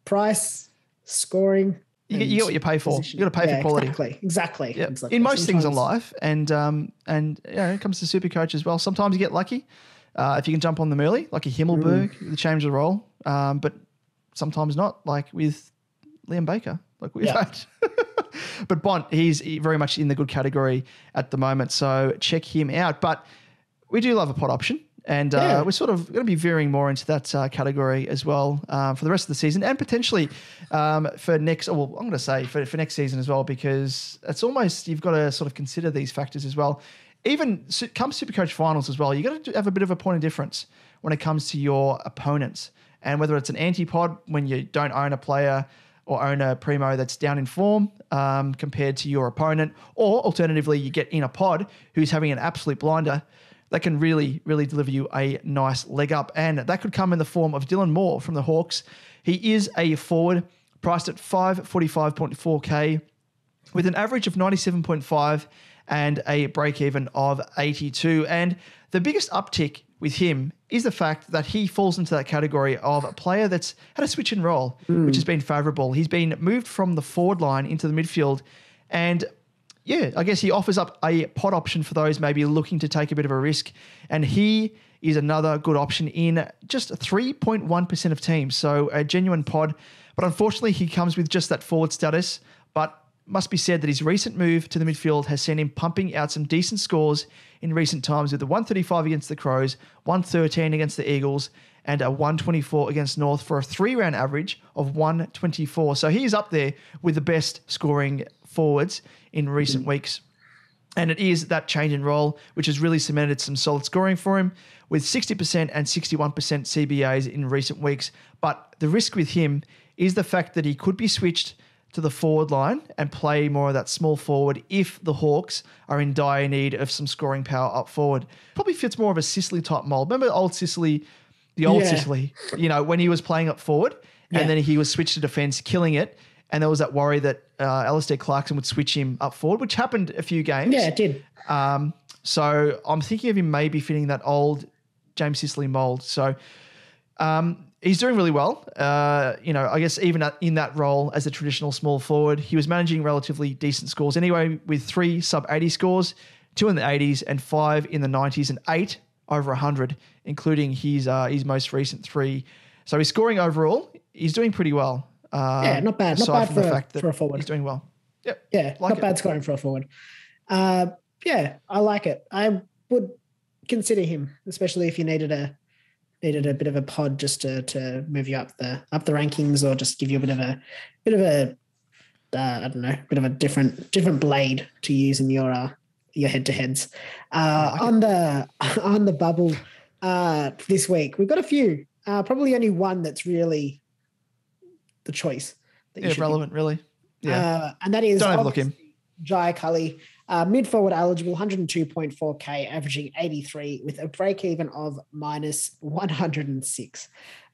S2: price, scoring.
S1: You get what you pay for. You got to pay for quality.
S2: Exactly.
S1: Yep. In most things in life, and it comes to Supercoach as well. Sometimes you get lucky if you can jump on them early, like a Himmelberg, the change the role, but sometimes not, like with Liam Baker, like we've had. But Bont, he's very much in the good category at the moment. So check him out. But we do love a pod option. And we're sort of going to be veering more into that category as well for the rest of the season and potentially for next, I'm going to say for next season as well, because it's almost, you've got to sort of consider these factors as well. Even come SuperCoach finals as well, you've got to have a bit of a point of difference when it comes to your opponents. And whether it's an anti-pod when you don't own a player or own a primo that's down in form compared to your opponent, or alternatively, you get in a pod who's having an absolute blinder, that can really, really deliver you a nice leg up. And that could come in the form of Dylan Moore from the Hawks. He is a forward priced at 545.4K with an average of 97.5 and a break-even of 82. And the biggest uptick with him is the fact that he falls into that category of a player that's had a switch and roll, which has been favourable. He's been moved from the forward line into the midfield, and yeah, I guess he offers up a pod option for those maybe looking to take a bit of a risk. And he is another good option in just 3.1% of teams. So a genuine pod. But unfortunately, he comes with just that forward status. But must be said that his recent move to the midfield has seen him pumping out some decent scores in recent times with a 135 against the Crows, 113 against the Eagles, and a 124 against North for a 3-round average of 124. So he is up there with the best scoring forwards in recent weeks. And it is that change in role which has really cemented some solid scoring for him with 60% and 61% CBAs in recent weeks. But the risk with him is the fact that he could be switched to the forward line and play more of that small forward if the Hawks are in dire need of some scoring power up forward. Probably fits more of a Sicily type mold. Remember Sicily, Sicily, when he was playing up forward and then he was switched to defence, killing it. And there was that worry that Alistair Clarkson would switch him up forward, which happened a few games.
S2: Yeah, it did.
S1: So I'm thinking of him maybe fitting that old James Sicily mould. So he's doing really well. I guess even in that role as a traditional small forward, he was managing relatively decent scores anyway, with 3 sub-80 scores, 2 in the 80s and 5 in the 90s and 8 over 100, including his most recent 3. So he's scoring overall. He's doing pretty well.
S2: Not bad. Not bad for a forward.
S1: He's doing well. Yep.
S2: Yeah, not bad scoring for a forward. I like it. I would consider him, especially if you needed a bit of a pod just to move you up the rankings, or just give you a bit of a I don't know, bit of a different blade to use in your head to heads. On the bubble this week, we've got a few. Probably only one that's really the choice. That
S1: relevant, really. Yeah.
S2: And that is
S1: don't overlook him.
S2: Jai Cully, mid forward eligible, 102.4K, averaging 83 with a break even of minus 106.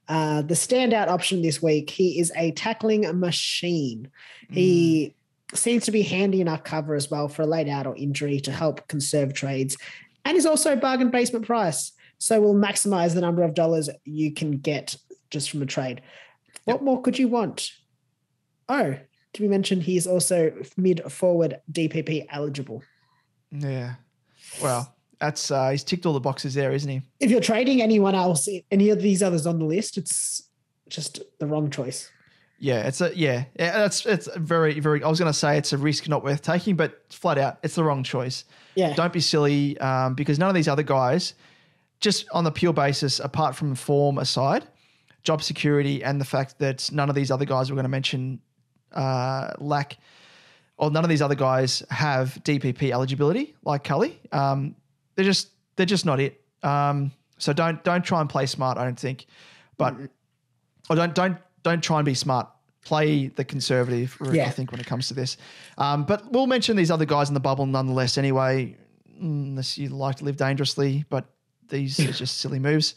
S2: The standout option this week, he is a tackling machine. He seems to be handy enough cover as well for a late out or injury to help conserve trades, and is also bargain basement price. So we'll maximize the number of dollars you can get just from a trade. What more could you want? Oh, to be mentioned, he is also mid-forward DPP eligible.
S1: Yeah. Well, that's he's ticked all the boxes there, isn't he?
S2: If you're trading anyone else, any of these others on the list, it's just the wrong choice.
S1: Yeah, it's very, very, I was going to say it's a risk not worth taking, but flat out, it's the wrong choice.
S2: Yeah.
S1: Don't be silly because none of these other guys, just on the pure basis, apart from form aside, job security and the fact that none of these other guys we're going to mention none of these other guys have DPP eligibility like Cully. They're just not it. So don't try and play smart, I don't think. But or don't try and be smart. Play the conservative route, I think, when it comes to this. But we'll mention these other guys in the bubble nonetheless anyway, unless you like to live dangerously, but these are just silly moves.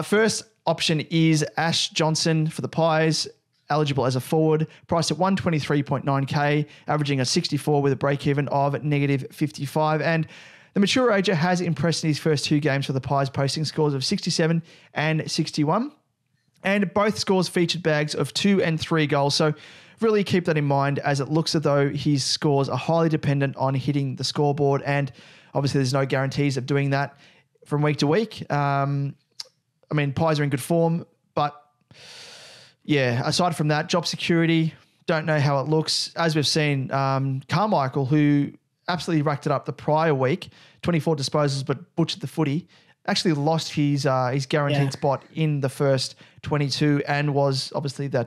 S1: First option is Ash Johnson for the Pies, eligible as a forward, priced at 123.9K, averaging a 64 with a break-even of negative 55. And the mature ager has impressed in his first 2 games for the Pies, posting scores of 67 and 61. And both scores featured bags of 2 and 3 goals. So really keep that in mind, as it looks as though his scores are highly dependent on hitting the scoreboard. And obviously there's no guarantees of doing that from week to week. Pies are in good form, but yeah, aside from that, job security, don't know how it looks. As we've seen, Carmichael, who absolutely racked it up the prior week, 24 disposals but butchered the footy, actually lost his guaranteed spot in the first 22 and was obviously the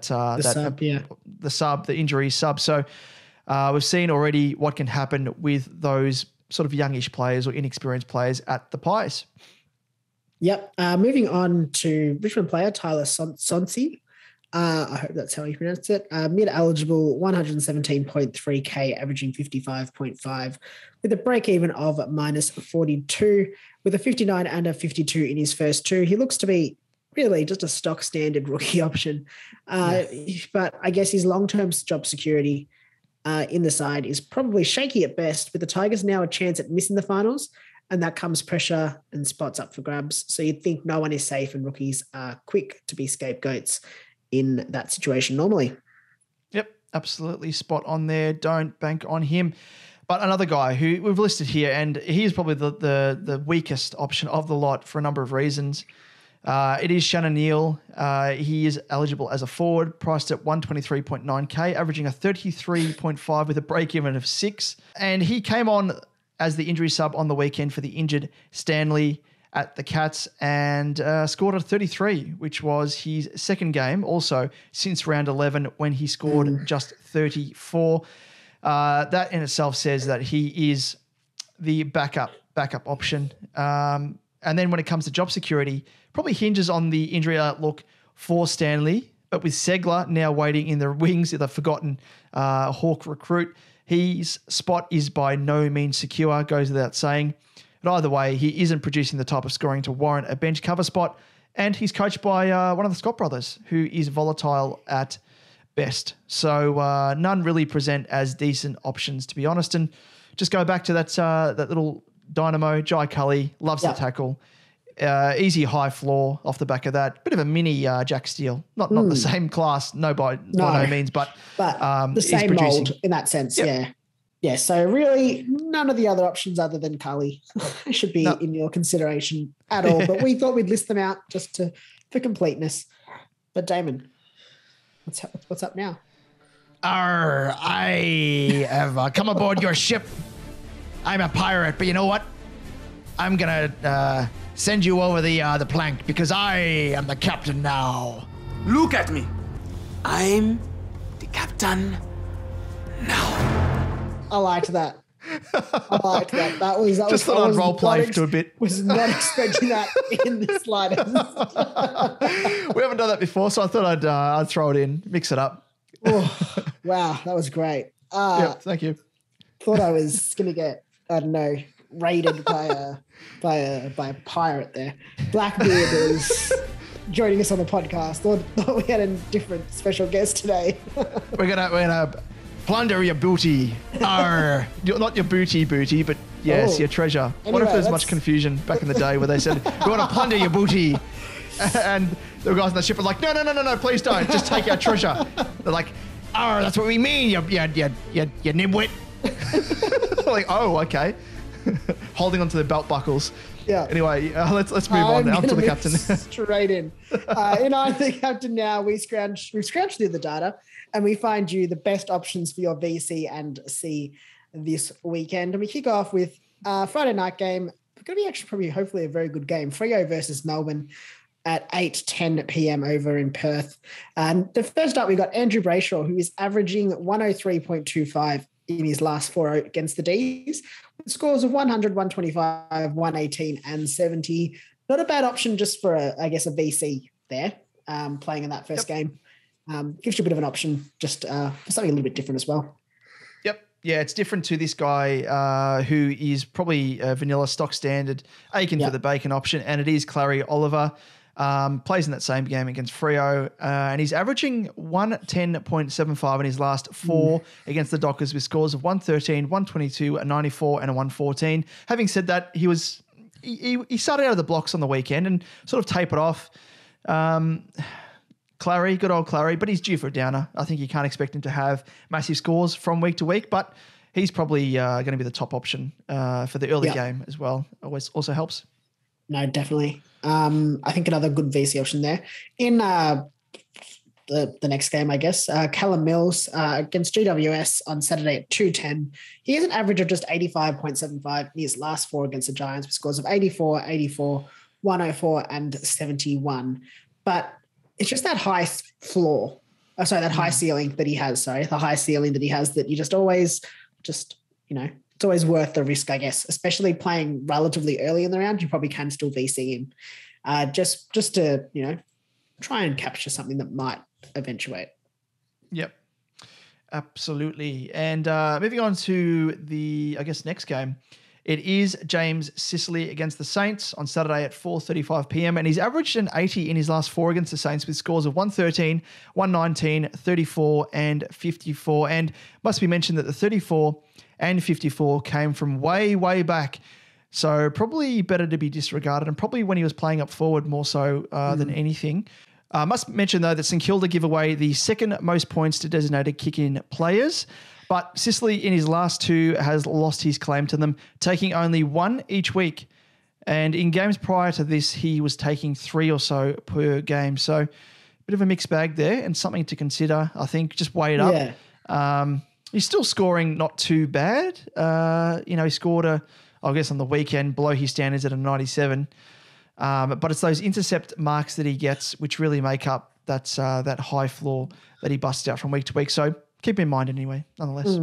S1: injury sub. So we've seen already what can happen with those sort of youngish players or inexperienced players at the Pies.
S2: Yep. Moving on to Richmond player Tyler Sonsi. I hope that's how you pronounce it. Mid-eligible, 117.3K, averaging 55.5, with a break-even of minus 42, with a 59 and a 52 in his first two. He looks to be really just a stock standard rookie option. But I guess his long-term job security in the side is probably shaky at best, with the Tigers now a chance at missing the finals, and that comes pressure and spots up for grabs. So you'd think no one is safe and rookies are quick to be scapegoats in that situation normally.
S1: Yep, absolutely spot on there. Don't bank on him. But another guy who we've listed here, and he is probably the weakest option of the lot for a number of reasons. It is Shannon Neal. He is eligible as a forward, priced at 123.9K, averaging a 33.5 with a break-even of 6. And he came on as the injury sub on the weekend for the injured Stanley at the Cats and scored a 33, which was his second game also since round 11 when he scored just 34. That in itself says that he is the backup option. And then when it comes to job security, probably hinges on the injury outlook for Stanley, but with Segler now waiting in the wings, the forgotten Hawk recruit, his spot is by no means secure, goes without saying. But either way, he isn't producing the type of scoring to warrant a bench cover spot, and he's coached by one of the Scott brothers, who is volatile at best. So none really present as decent options, to be honest. And just go back to that little dynamo, Jai Cully, loves the tackle. Easy high floor off the back of that. Bit of a mini Jack Steele. Not the same class, by no means, but
S2: the same mold in that sense, Yeah, so really none of the other options other than Cully should be in your consideration at all. But we thought we'd list them out just for completeness. But Damon, what's up now?
S1: I have come aboard your ship. I'm a pirate, but you know what? I'm gonna send you over the plank because I am the captain now.
S7: Look at me. I'm the captain now.
S2: I liked that. That was
S1: just thought I'd role play to a bit.
S2: Was not expecting that in the slightest.
S1: We haven't done that before, so I thought I'd throw it in, mix it up.
S2: Oh, wow, that was great.
S1: Thank you.
S2: Thought I was gonna get, I don't know, raided by a pirate there. Blackbeard is joining us on the podcast. Thought we had a different special guest today.
S1: We're gonna plunder your booty. Not your booty, but yes, your treasure. Anyway, what if there's much confusion back in the day where they said, we want to plunder your booty? And the guys on the ship are like, no, please don't. Just take our treasure. They're like, that's what we mean, you nibwit. Like, oh, okay. Holding onto their belt buckles.
S2: Yeah.
S1: Anyway, let's move on now to the captain.
S2: Straight in. In I'm the captain now. We've scrounged through the data and we find you the best options for your VC and C this weekend. And we kick off with Friday night game. It's going to be actually probably hopefully a very good game. Freo versus Melbourne at 8:10 p.m. over in Perth. And the first up, we've got Andrew Brayshaw, who is averaging 103.25 in his last four against the Ds, with scores of 100, 125, 118, and 70. Not a bad option just for, a VC there, playing in that first game. Gives you a bit of an option just for something a little bit different as well.
S1: Yep. Yeah, it's different to this guy who is probably a vanilla stock standard, aching for the bacon option, and it is Clary Oliver. Plays in that same game against Freo, and he's averaging 110.75 in his last four against the Dockers with scores of 113, 122, a 94, and a 114. Having said that, he started out of the blocks on the weekend and sort of tapered off. Clary, good old Clary, but he's due for a downer. I think you can't expect him to have massive scores from week to week, but he's probably going to be the top option for the early game as well. Always also helps.
S2: No, definitely. I think another good VC option there. In the next game, I guess. Callum Mills against GWS on Saturday at 2:10. He has an average of just 85.75 in his last 4 against the Giants with scores of 84, 84, 104, and 71. But it's just that high floor. That high ceiling that he has. The high ceiling that he has that you just always it's always worth the risk, I guess, especially playing relatively early in the round. You probably can still VC him just to, try and capture something that might eventuate.
S1: Yep, absolutely. And moving on to the, next game. It is James Sicily against the Saints on Saturday at 4:35 p.m. And he's averaged an 80 in his last 4 against the Saints with scores of 113, 119, 34, and 54. And must be mentioned that the 34 and 54 came from way, way back. So probably better to be disregarded, and probably when he was playing up forward more so than anything. Must mention, though, that St Kilda give away the second most points to designated kick-in players. But Sicily, in his last 2, has lost his claim to them, taking only 1 each week. And in games prior to this, he was taking 3 or so per game. So a bit of a mixed bag there, and something to consider, I think. Just weigh it up.
S2: Yeah.
S1: He's still scoring not too bad. He scored on the weekend below his standards at a 97. But it's those intercept marks that he gets which really make up that high floor that he busts out from week to week. So keep in mind anyway, nonetheless.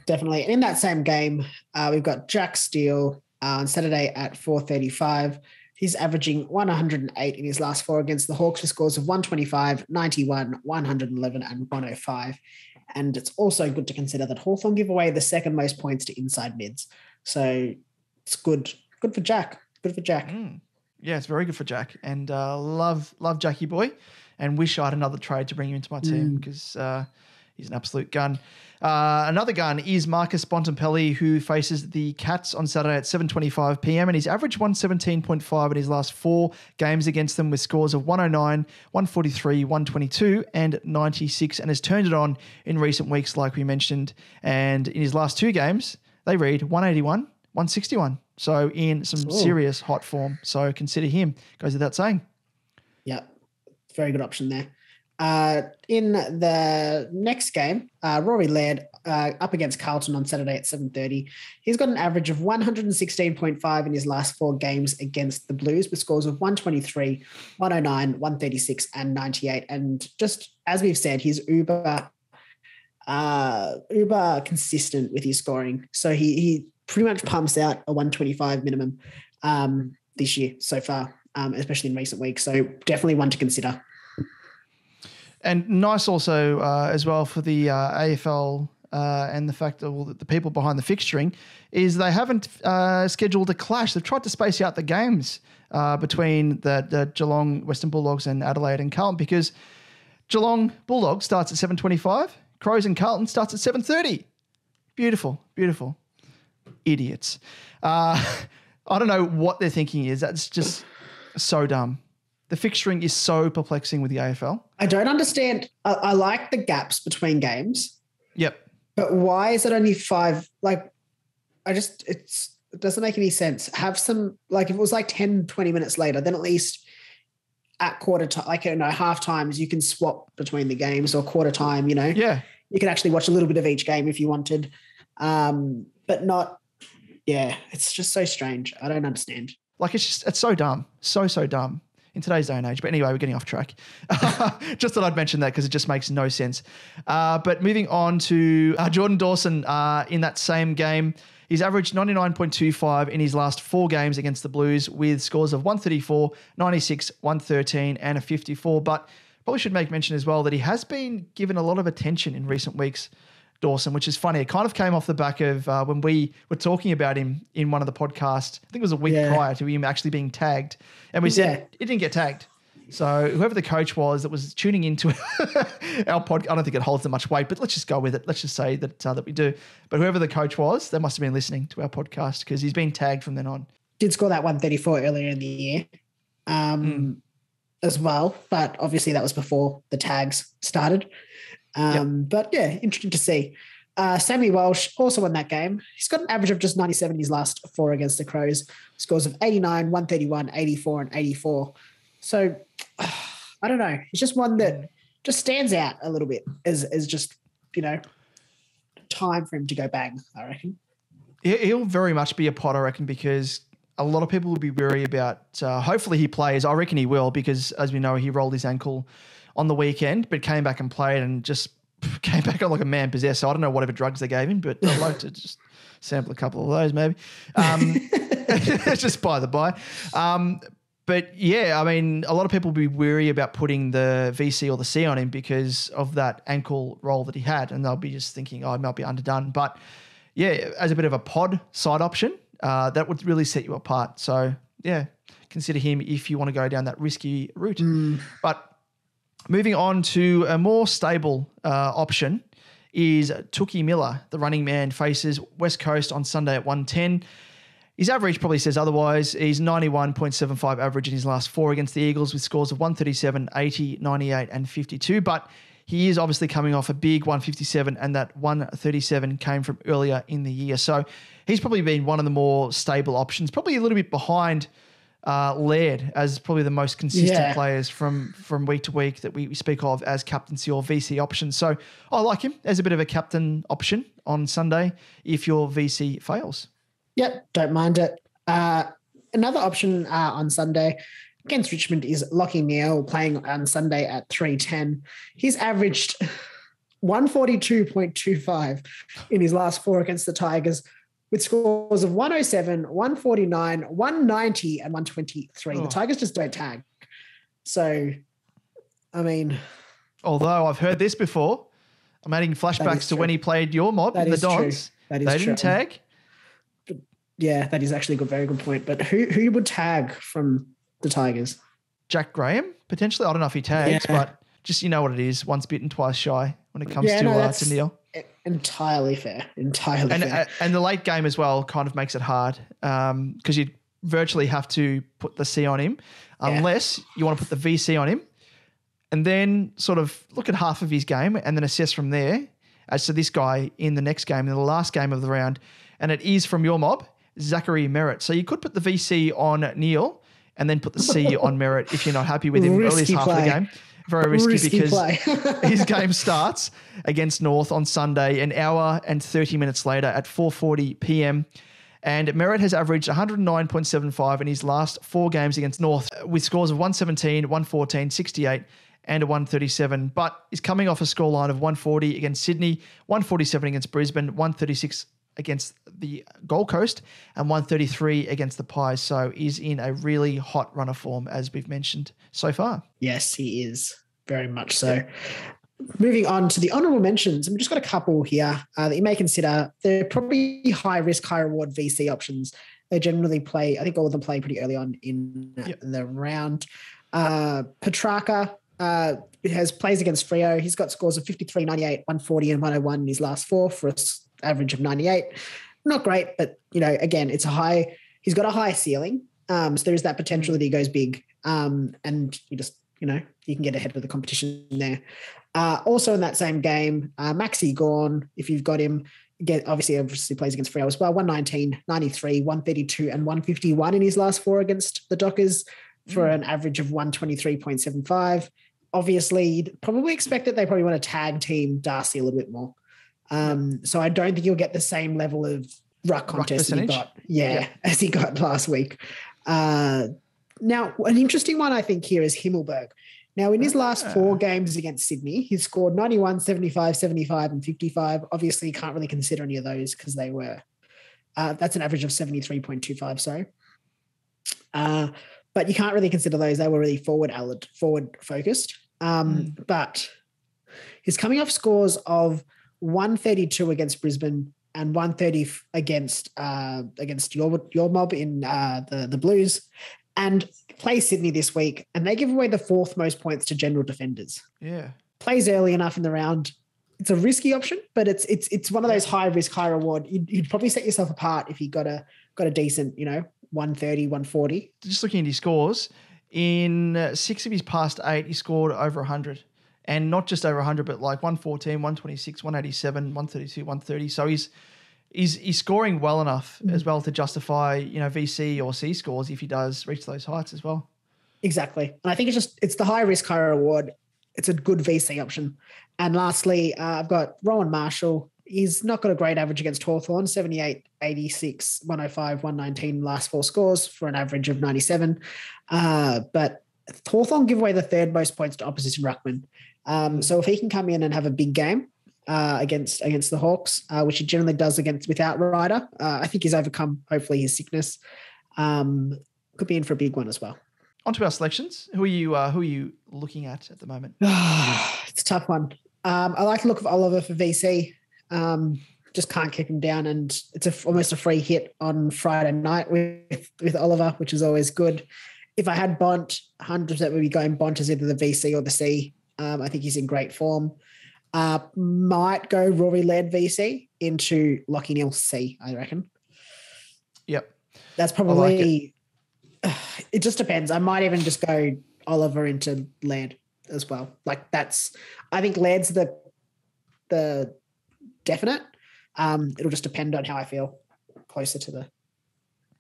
S2: Definitely. In that same game, we've got Jack Steele on Saturday at 4:35. He's averaging 108 in his last 4 against the Hawks with scores of 125, 91, 111, and 105. And it's also good to consider that Hawthorn give away the second most points to inside mids. So it's good. Good for Jack. Good for Jack.
S1: Yeah, it's very good for Jack. And love Jackie boy, and wish I had another trade to bring him into my team because he's an absolute gun. Another gun is Marcus Bontempelli, who faces the Cats on Saturday at 7:25 p.m. and he's averaged 117.5 in his last 4 games against them with scores of 109, 143, 122 and 96, and has turned it on in recent weeks like we mentioned. And in his last 2 games, they read 181, 161. So in some serious hot form. So consider him. Goes without saying.
S2: Yeah, very good option there. In the next game, Rory Laird up against Carlton on Saturday at 7:30. He's got an average of 116.5 in his last 4 games against the Blues with scores of 123, 109, 136 and 98. And just as we've said, he's uber consistent with his scoring. So he pretty much pumps out a 125 minimum this year so far, especially in recent weeks. So definitely one to consider.
S1: And nice also as well for the AFL and the fact that the people behind the fixturing is they haven't scheduled a clash. They've tried to space out the games between the Geelong Western Bulldogs and Adelaide and Carlton, because Geelong Bulldogs starts at 7:25, Crows and Carlton starts at 7:30. Beautiful, beautiful. Idiots. I don't know what their thinking is. That's just so dumb. The fixturing is so perplexing with the AFL.
S2: I don't understand. I like the gaps between games.
S1: Yep.
S2: But why is it only 5? Like, it doesn't make any sense. Have some, like, if it was like 10, 20 minutes later, then at least at quarter time, half times, you can swap between the games, or quarter time,
S1: Yeah.
S2: You can actually watch a little bit of each game if you wanted. But not, it's just so strange. I don't understand.
S1: Like, it's so dumb. So dumb in today's day and age. But anyway, we're getting off track. Just thought I'd mention that because it just makes no sense. But moving on to Jordan Dawson in that same game, he's averaged 99.25 in his last 4 games against the Blues with scores of 134, 96, 113 and a 54. But probably should make mention as well that he has been given a lot of attention in recent weeks, Dawson, which is funny. It kind of came off the back of when we were talking about him in one of the podcasts. I think it was a week prior to him actually being tagged. And we said it didn't get tagged. So whoever the coach was that was tuning into our podcast, I don't think it holds that much weight, but let's just go with it. Let's just say that we do. But whoever the coach was, they must have been listening to our podcast because he's been tagged from then on.
S2: Did score that 134 earlier in the year as well. But obviously that was before the tags started. But interesting to see. Sammy Walsh also won that game. He's got an average of just 97 in his last 4 against the Crows. Scores of 89, 131, 84 and 84. So I don't know. He's just one that just stands out a little bit as just, time for him to go bang, I reckon.
S1: He'll very much be a pot, I reckon, because a lot of people will be wary about, hopefully he plays. I reckon he will, because as we know, he rolled his ankle on the weekend, but came back and played and just came back on like a man possessed. So I don't know whatever drugs they gave him, but I'd like to just sample a couple of those maybe. Just by the by. But yeah, I mean, a lot of people will be wary about putting the VC or the C on him because of that ankle roll that he had. And they'll be just thinking, oh, it might be underdone. But yeah, as a bit of a pod side option, that would really set you apart. So yeah, consider him if you want to go down that risky route. But moving on to a more stable option is Tookie Miller, the running man, faces West Coast on Sunday at 110. His average probably says otherwise. He's 91.75 average in his last 4 against the Eagles with scores of 137, 80, 98 and 52. But he is obviously coming off a big 157, and that 137 came from earlier in the year. So he's probably been one of the more stable options, probably a little bit behind Laird as probably the most consistent players from week to week that we speak of as captaincy or VC options. So I like him as a bit of a captain option on Sunday if your VC fails.
S2: Yep, don't mind it. Another option on Sunday against Richmond is Lachie Neale playing on Sunday at 310. He's averaged 142.25 in his last 4 against the Tigers with scores of 107, 149, 190 and 123. The Tigers just don't tag. So, I mean...
S1: Although I've heard this before, I'm adding flashbacks to when he played your mob, the Dons.
S2: They
S1: didn't tag.
S2: Yeah, that is actually a very good point. But who would tag from the Tigers?
S1: Jack Graham, potentially. I don't know if he tags, but just you know what it is. Once bitten, twice shy when it comes to Neale.
S2: Entirely fair. Fair.
S1: And the late game as well kind of makes it hard because you virtually have to put the C on him unless you want to put the VC on him and then sort of look at half of his game and then assess from there as to this guy in the next game, in the last game of the round. And it is from your mob, Zachary Merritt. So you could put the VC on Neale and then put the C on Merritt if you're not happy with him at least half of the game. Very risky because his game starts against North on Sunday, an hour and 30 minutes later at 4:40 p.m. And Merritt has averaged 109.75 in his last 4 games against North with scores of 117, 114, 68 and a 137, but is coming off a scoreline of 140 against Sydney, 147 against Brisbane, 136 against the Gold Coast and 133 against the Pies. So is in a really hot run of form, as we've mentioned so far.
S2: Yes, he is. Very much so. Yeah. Moving on to the honourable mentions, we've just got a couple here that you may consider. They're probably high risk, high reward VC options. They generally play, I think all of them play pretty early on in the round. Petrarca plays against Freo. He's got scores of 53, 98, 140 and 101 in his last 4 for an average of 98. Not great, but, again, he's got a high ceiling. So there is that potential that he goes big and you just, you can get ahead of the competition there. Also in that same game, Maxi Gawn, if you've got him, obviously plays against Freo as well, 119, 93, 132 and 151 in his last 4 against the Dockers for an average of 123.75. Obviously, you'd probably expect that they probably want to tag team Darcy a little bit more. So I don't think you'll get the same level of ruck contest that he got, as he got last week. Now, an interesting one I think here is Himmelberg. Now, in his last 4 games against Sydney, he's scored 91, 75, 75 and 55. Obviously, you can't really consider any of those because they were that's an average of 73.25, sorry. But you can't really consider those. They were really forward focused. But he's coming off scores of 132 against Brisbane and 130 against your mob in the Blues, and plays Sydney this week, and they give away the 4th most points to general defenders.
S1: Yeah, plays
S2: early enough in the round. It's a risky option, but it's one of those high risk, high reward. You'd probably set yourself apart if you got a decent, 130, 140.
S1: Just looking at his scores, in 6 of his past 8, he scored over 100. And not just over 100, but like 114, 126, 187, 132, 130. So he's scoring well enough as well to justify, VC or C scores if he does reach those heights as well.
S2: Exactly. And I think it's the high risk, high reward. it's a good VC option. And lastly, I've got Rowan Marshall. He's not got a great average against Hawthorn, 78, 86, 105, 119 last 4 scores for an average of 97. But Hawthorn give away the 3rd most points to opposition ruckman. So if he can come in and have a big game against the Hawks, which he generally does without Ryder, I think he's overcome, hopefully, his sickness. Could be in for a big one as well.
S1: On to our selections. Who are you looking at the moment?
S2: It's a tough one. I like the look of Oliver for VC. Just can't keep him down, and it's almost a free hit on Friday night with Oliver, which is always good. If I had Bont, 100% would be going Bont as either the VC or the C. I think he's in great form. Might go Rory Laird VC into Lachie Neale C, I reckon.
S1: Yep.
S2: That's probably... It just depends. I might even just go Oliver into Laird as well. I think Laird's the definite. It'll just depend on how I feel closer to the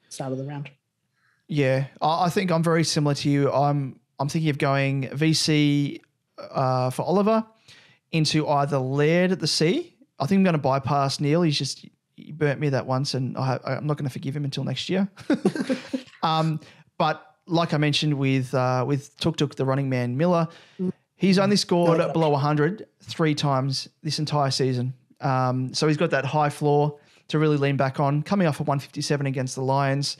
S2: start of the round.
S1: Yeah, I think I'm very similar to you. I'm thinking of going VC for Oliver into either Laird at the C. I think I'm going to bypass Neale. He burnt me that once, and I'm not going to forgive him until next year. But like I mentioned with Tuk, the running man Miller, he's only scored below 100 3 times this entire season. So he's got that high floor to really lean back on. Coming off a 157 against the Lions,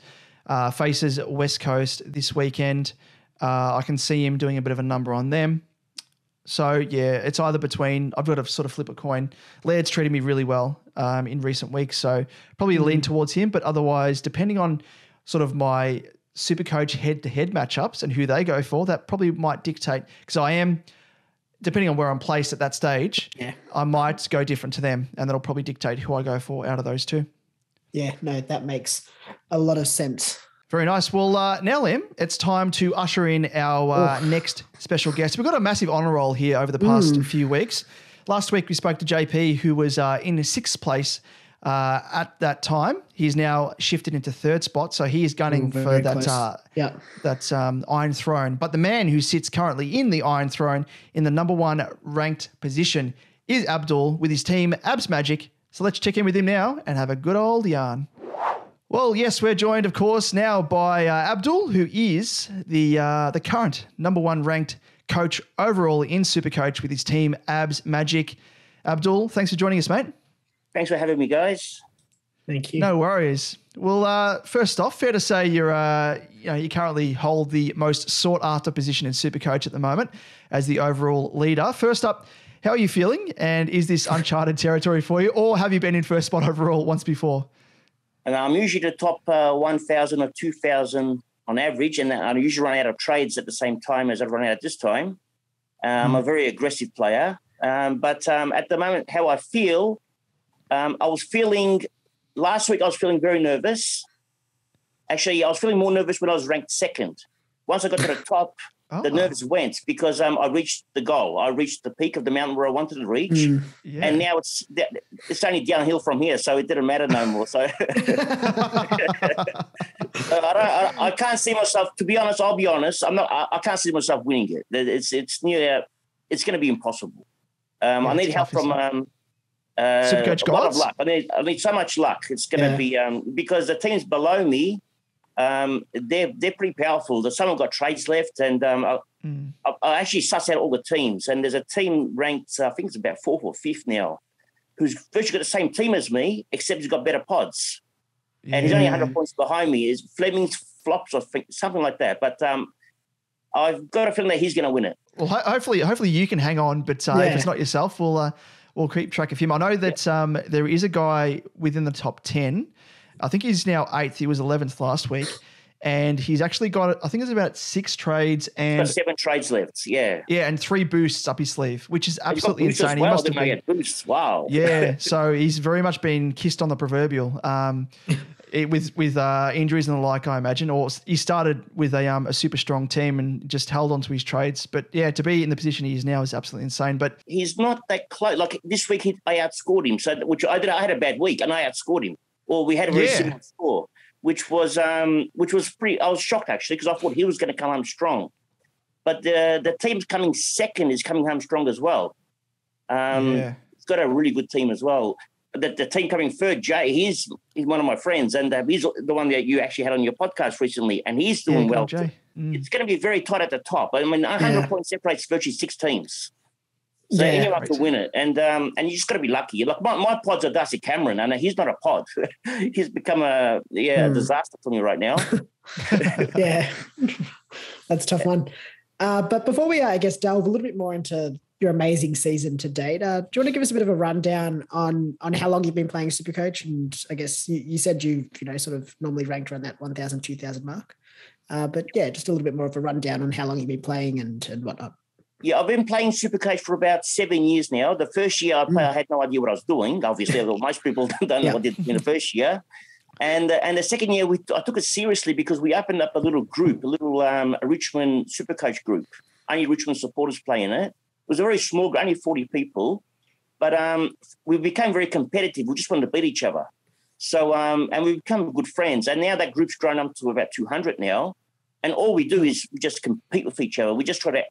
S1: faces West Coast this weekend. I can see him doing a bit of a number on them. So, yeah, it's either between – I've got to sort of flip a coin. Laird's treated me really well in recent weeks, so probably lean towards him. But otherwise, depending on sort of my SuperCoach head-to-head matchups and who they go for, that probably might dictate – because I am – depending on where I'm placed at that stage, I might go different to them, and that'll probably dictate who I go for out of those two.
S2: Yeah, no, that makes a lot of sense.
S1: Very nice. Well, now, Liam, it's time to usher in our next special guest. We've got a massive honour roll here over the past few weeks. Last week, we spoke to JP, who was in 6th place at that time. He's now shifted into 3rd spot, so he is gunning for that Iron Throne. But the man who sits currently in the Iron Throne in the number 1 ranked position is Abdul with his team AbsMagic. So let's check in with him now and have a good old yarn. Well, yes, we're joined, of course, now by Abdul, who is the current number 1 ranked coach overall in SuperCoach with his team AbsMagic. Abdul, thanks for joining us, mate.
S8: Thanks for having me, guys.
S2: Thank you.
S1: No worries. Well, first off, fair to say you currently hold the most sought after position in SuperCoach at the moment as the overall leader. First up, how are you feeling? And is this uncharted territory for you, or have you been in 1st spot overall once before?
S8: And I'm usually the top 1,000 or 2,000 on average, and I usually run out of trades at the same time as I run out at this time. I'm a very aggressive player, but at the moment, how I feel, last week I was feeling very nervous. Actually, I was feeling more nervous when I was ranked 2nd. Once I got to the top, the nerves went because I reached the goal. I reached the peak of the mountain where I wanted to reach. And now it's only downhill from here, so it didn't matter no more. So I can't see myself, to be honest, I'll be honest, I can't see myself winning it. It's near, it's going to be impossible. I need help from
S1: SuperCoach
S8: a lot of luck. I need so much luck. It's going to be because the teams below me, they're pretty powerful. Some have got trades left, and I actually suss out all the teams. And there's a team ranked, I think it's about 4th or 5th now, who's virtually got the same team as me, except he's got better pods. And he's only 100 points behind me. Is Fleming's flops or something like that. But I've got a feeling that he's going to win it.
S1: Well, hopefully you can hang on. But if it's not yourself, we'll keep track of him. I know that there is a guy within the top 10. I think he's now 8th. He was 11th last week. And he's actually got, I think there's about 6 trades. And
S8: he's got 7 trades left, yeah.
S1: Yeah, and 3 boosts up his sleeve, which is absolutely insane.
S8: He must have been boosts. Wow.
S1: Yeah, so he's very much been kissed on the proverbial with injuries and the like, I imagine. Or he started with a super strong team and just held on to his trades. But yeah, to be in the position he is now is absolutely insane. But
S8: he's not that close. Like this week, I outscored him. So I had a bad week and I outscored him. Or we had a very similar score, which was pretty. I was shocked actually because I thought he was going to come home strong. but the team's coming second is coming home strong as well. It's got a really good team as well. The team coming third, Jay, he's one of my friends, and he's the one that you actually had on your podcast recently, and he's doing well.
S1: Jay.
S8: It's going to be very tight at the top. I mean, 100 points separates virtually 6 teams. So anyone can win it. And you just got to be lucky. Like my pod's a Darcy Cameron, and he's not a pod. He's become a disaster for me right now.
S2: Yeah, that's a tough one. But before we, I guess, delve a little bit more into your amazing season to date, do you want to give us a bit of a rundown on how long you've been playing SuperCoach? And I guess you said you sort of normally ranked around that 1,000, 2,000 mark. But yeah, just a little bit more of a rundown on how long you've been playing and whatnot.
S8: Yeah, I've been playing SuperCoach for about 7 years now. The first year I played, I had no idea what I was doing. Obviously, most people don't know what they did in the first year. And the second year, I took it seriously because we opened up a little group, a Richmond SuperCoach group. Only Richmond supporters play in it. It was a very small group, only 40 people. But we became very competitive. We just wanted to beat each other. So, and we become good friends. And now that group's grown up to about 200 now. And all we do is we just compete with each other. We just try to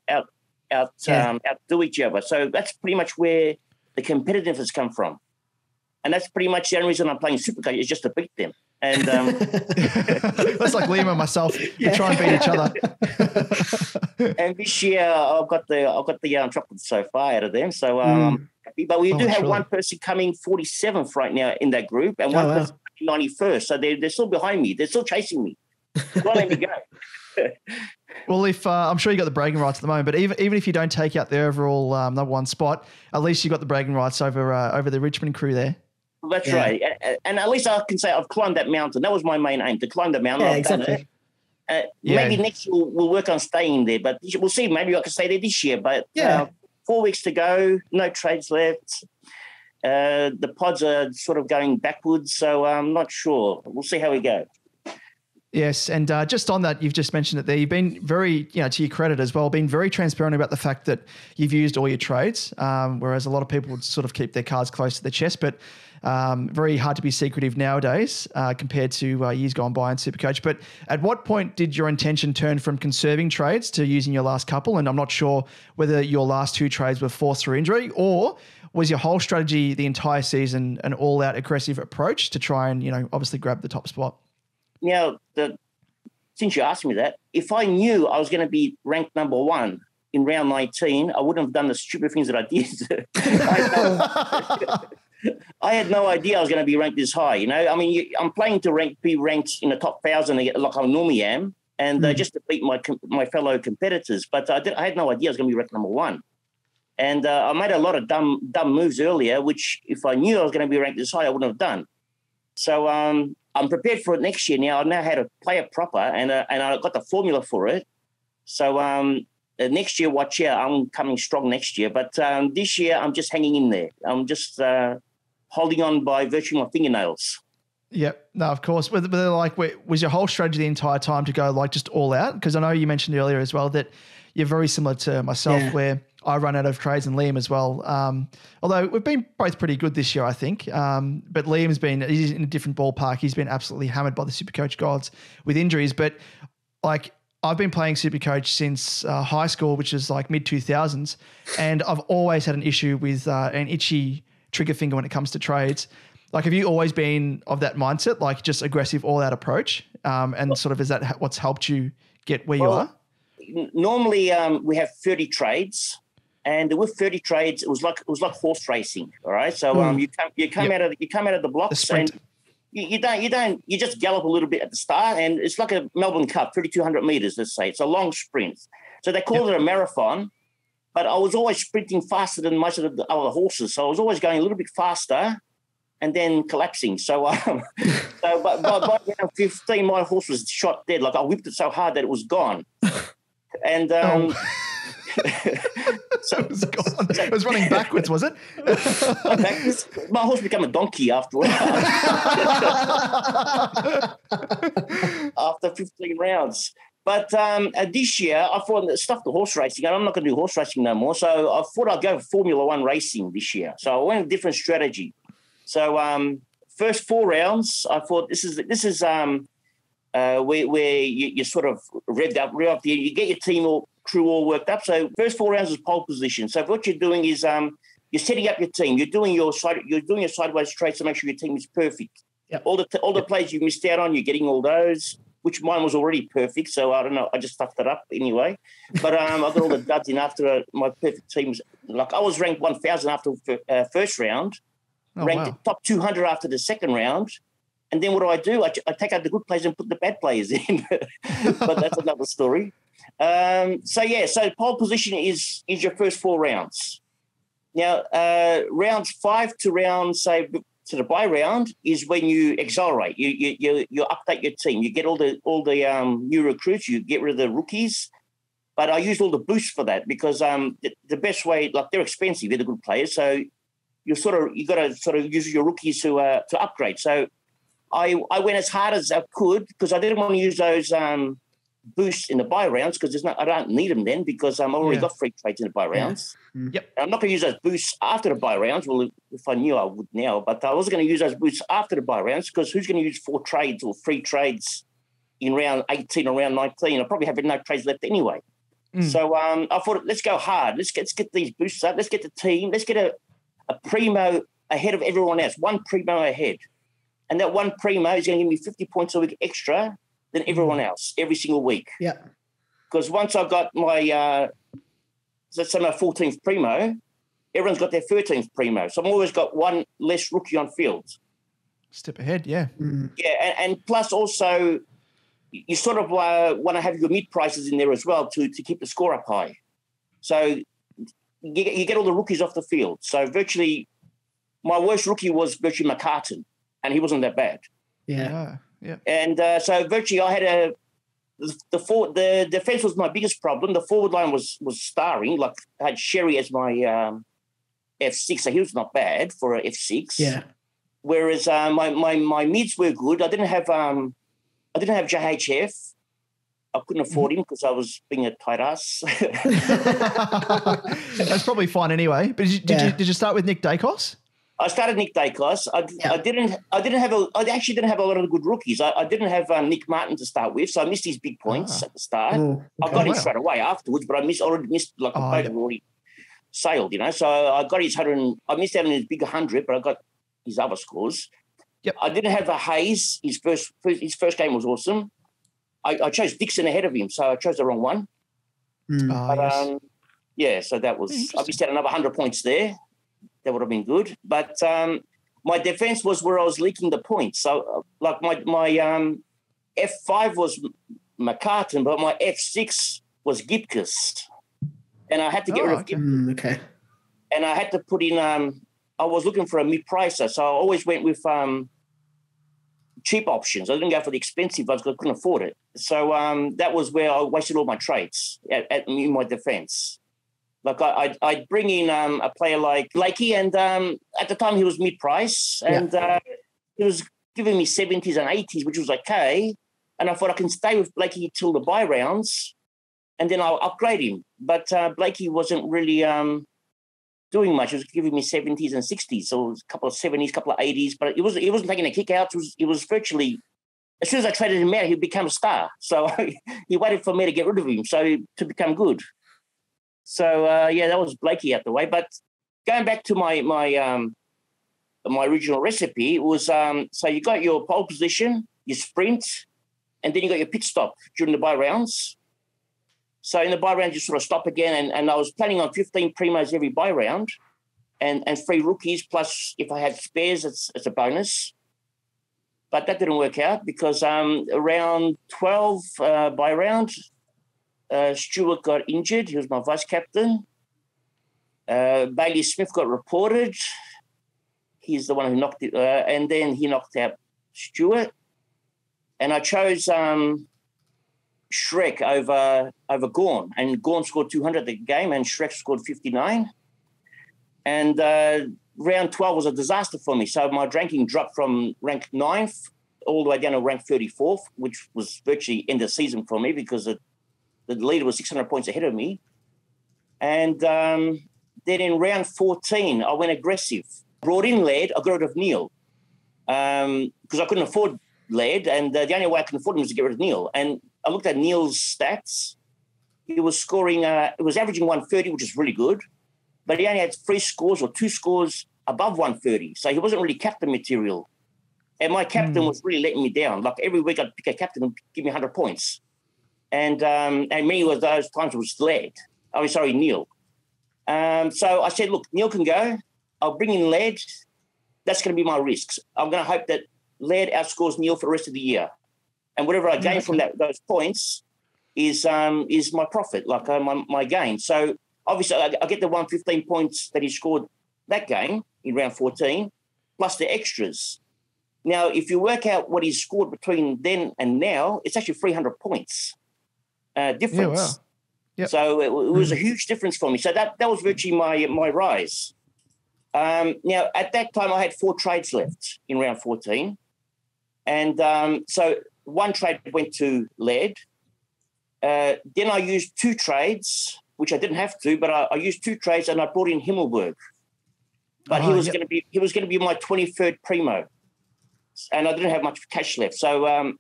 S8: outdo each other. So that's pretty much where the competitiveness come from. And that's pretty much the only reason I'm playing SuperCoach is just to beat them. And
S1: that's like Liam and myself. We try and beat each other.
S8: And this year I've got the chocolate so far out of them. So but we do have one person coming 47th right now in that group, and one person 91st. So they're still behind me. They're still chasing me. Don't let me go.
S1: Well, if I'm sure you got the bragging rights at the moment, but even if you don't take out the overall number one spot, at least you got the bragging rights over the Richmond crew there.
S8: Well, that's right. And at least I can say I've climbed that mountain. That was my main aim, to climb the mountain.
S2: Yeah, exactly.
S8: Maybe next year we'll work on staying there, but we'll see. Maybe I can stay there this year. But 4 weeks to go, no trades left. The pods are sort of going backwards, so I'm not sure. We'll see how we go.
S1: Yes, and just on that, you've just mentioned it there. You've been very, to your credit as well, been very transparent about the fact that you've used all your trades, whereas a lot of people would sort of keep their cards close to their chest, but very hard to be secretive nowadays compared to years gone by in SuperCoach. But at what point did your intention turn from conserving trades to using your last couple? And I'm not sure whether your last 2 trades were forced through injury, or was your whole strategy the entire season an all-out aggressive approach to try and, obviously grab the top spot?
S8: Now, since you asked me that, if I knew I was going to be ranked number 1 in round 19, I wouldn't have done the stupid things that I did. I had no idea I was going to be ranked this high. I mean, I'm playing to be ranked in the top 1,000 like I normally am, and just to beat my fellow competitors. But I had no idea I was going to be ranked number 1. And I made a lot of dumb moves earlier, which if I knew I was going to be ranked this high, I wouldn't have done. So I'm prepared for it next year now. I know how to play it proper, and I got the formula for it. So next year, watch out. I'm coming strong next year. But this year, I'm just hanging in there. I'm just holding on by virtue of my fingernails.
S1: Yep. No, of course. But was your whole strategy the entire time to go just all out? Because I know you mentioned earlier as well that you're very similar to myself, where I run out of trades, and Liam as well. Although we've been both pretty good this year, I think. But Liam's he's in a different ballpark. He's been absolutely hammered by the SuperCoach gods with injuries. But I've been playing SuperCoach since high school, which is mid-2000s. And I've always had an issue with an itchy trigger finger when it comes to trades. Have you always been of that mindset, just aggressive all-out approach? And sort of is that what's helped you get where you are?
S8: Normally, we have 30 trades. And with 30 trades, it was like horse racing. All right, so you come out of the blocks, and you just gallop a little bit at the start, and it's like a Melbourne Cup, 3,200 meters. Let's say it's a long sprint. So they call it a marathon, but I was always sprinting faster than most of the other horses. So I was always going a little bit faster, and then collapsing. So but by round 15, my horse was shot dead. I whipped it so hard that it was gone, and.
S1: So it was gone. It was running backwards, was it?
S8: My horse became a donkey afterwards. After 15 rounds. But this year, I thought, stuff the horse racing. I'm not going to do horse racing no more. So I thought I'd go for Formula One racing this year. So I went a different strategy. So first 4 rounds, I thought this is where you sort of rev up, you get your team all crew all worked up. So first 4 rounds is pole position. So what you're doing is you're setting up your team. You're doing your sideways trades to make sure your team is perfect.
S2: Yep.
S8: All the plays you missed out on, you're getting all those, which mine was already perfect. So I don't know. I just stuffed it up anyway. But I got all the duds in after my perfect teams. Like I was ranked 1,000 after first round, ranked top 200 after the second round. And then what do? I take out the good players and put the bad players in. But that's another story. So pole position is your first 4 rounds. Now, rounds 5 to to the bye round is when you accelerate. You update your team. You get all the new recruits. You get rid of the rookies. But I used all the boosts for that because the best way, like they're expensive, they're the good players. So you got to sort of use your rookies to upgrade. So I went as hard as I could because I didn't want to use those boosts in the bye rounds because I don't need them then because I've already got free trades in the bye rounds.
S1: Yep.
S8: I'm not going to use those boosts after the bye rounds. Well, if I knew, I would now. But I wasn't going to use those boosts after the bye rounds because who's going to use 4 trades or 3 trades in round 18 or round 19? I probably have no trades left anyway. So I thought, let's go hard. Let's get these boosts up. Let's get the team. Let's get a primo ahead of everyone else. 1 primo ahead. And that 1 primo is going to give me 50 points a week extra than everyone else every single week.
S2: Yeah.
S8: Because once I got my, let's say my 14th primo, everyone's got their 13th primo. So I've always got 1 less rookie on field.
S1: Step ahead, yeah.
S8: Yeah, and plus also you sort of want to have your mid prices in there as well to keep the score up high. So you get all the rookies off the field. So virtually my worst rookie was virtually McCartan, and he wasn't that bad.
S2: Yeah.
S1: Yeah.
S8: And so virtually I had the defense was my biggest problem. The forward line was starring. Like I had Sherry as my F6, so he was not bad for a F6.
S2: Yeah.
S8: Whereas my mids were good. I didn't have JHF. I couldn't afford him because I was being a tight ass.
S1: That's probably fine anyway. But did you start with Nick Dacos?
S8: I started Nick Dacos. I actually didn't have a lot of good rookies. I didn't have Nick Martin to start with, so I missed his big points at the start.
S2: Okay.
S8: I got him straight away afterwards, but I already missed like a boat had already sailed, So I got his 100. I missed out on his big 100, but I got his other scores.
S1: Yep.
S8: I didn't have a Hayes. His first game was awesome. I chose Dixon ahead of him, so I chose the wrong one. So that was I missed out another 100 points there. That would have been good. But my defense was where I was leaking the points. So like my F5 was McCartan, but my F6 was Gipkus. And I had to get rid of Gipkus.
S2: Okay.
S8: And I had to put in I was looking for a mid-pricer, so I always went with cheap options. I didn't go for the expensive ones because I couldn't afford it. So that was where I wasted all my trades in my defense. Like I'd bring in a player like Blakey, and at the time he was mid-price, and he was giving me 70s and 80s, which was okay. And I thought I can stay with Blakey till the bye rounds, and then I'll upgrade him. But Blakey wasn't really doing much. He was giving me 70s and 60s, so it was a couple of 70s, a couple of 80s. But he wasn't taking a kick out. It was virtually, as soon as I traded him out, he became a star. So he waited for me to get rid of him to become good. So that was Blakey out the way. But going back to my original recipe, it was so you got your pole position, your sprint, and then you got your pit stop during the bye rounds. So in the bye round, you sort of stop again, and I was planning on 15 primos every bye round, and 3 rookies plus if I had spares, it's a bonus. But that didn't work out because around 12 bye round. Stewart got injured. He was my vice captain. Bailey Smith got reported. He's the one who knocked it, and then he knocked out Stewart. And I chose Shrek over Gorn, and Gorn scored 200 the game, and Shrek scored 59. And round 12 was a disaster for me. So my ranking dropped from rank 9th all the way down to rank 34th, which was virtually end of season for me because the leader was 600 points ahead of me. And then in round 14, I went aggressive. Brought in Laird, I got rid of Neil because I couldn't afford Laird, and the only way I could afford him was to get rid of Neil. And I looked at Neil's stats. he was scoring, it was averaging 130, which is really good, but he only had 3 scores or 2 scores above 130. So he wasn't really captain material. And my captain was really letting me down. Like every week I'd pick a captain and give me 100 points. And many of those times it was Neil. So I said, look, Neil can go. I'll bring in Laird. That's going to be my risks. I'm going to hope that Laird outscores Neil for the rest of the year. And whatever I gain from those points is my profit, like my gain. So obviously I get the 115 points that he scored that game in round 14, plus the extras. Now, if you work out what he's scored between then and now, it's actually 300 points difference.
S1: Yeah, wow. Yep.
S8: So it was a huge difference for me. So that was virtually my rise. Now, at that time, I had 4 trades left in round 14. And so one trade went to Laird. Then I used 2 trades, which I didn't have to, but I used 2 trades and I brought in Himmelberg. But he was going to be my 23rd primo. And I didn't have much cash left. So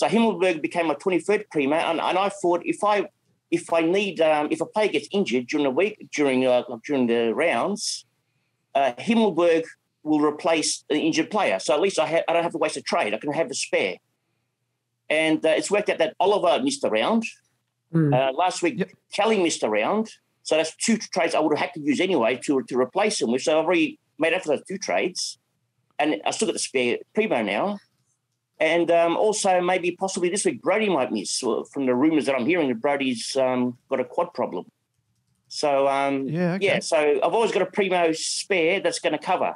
S8: Himmelberg became my 23rd primo. And I thought if a player gets injured during the week, during the rounds, Himmelberg will replace the injured player. So at least I don't have to waste a trade. I can have a spare. And it's worked out that Oliver missed a round. Last week, Kelly missed a round. So that's 2 trades I would have had to use anyway to replace him with. So I've already made up for those 2 trades. And I still got the spare primo now. And also maybe possibly this week Brody might miss. From the rumours that I'm hearing that Brody's got a quad problem. So, so I've always got a primo spare that's going to cover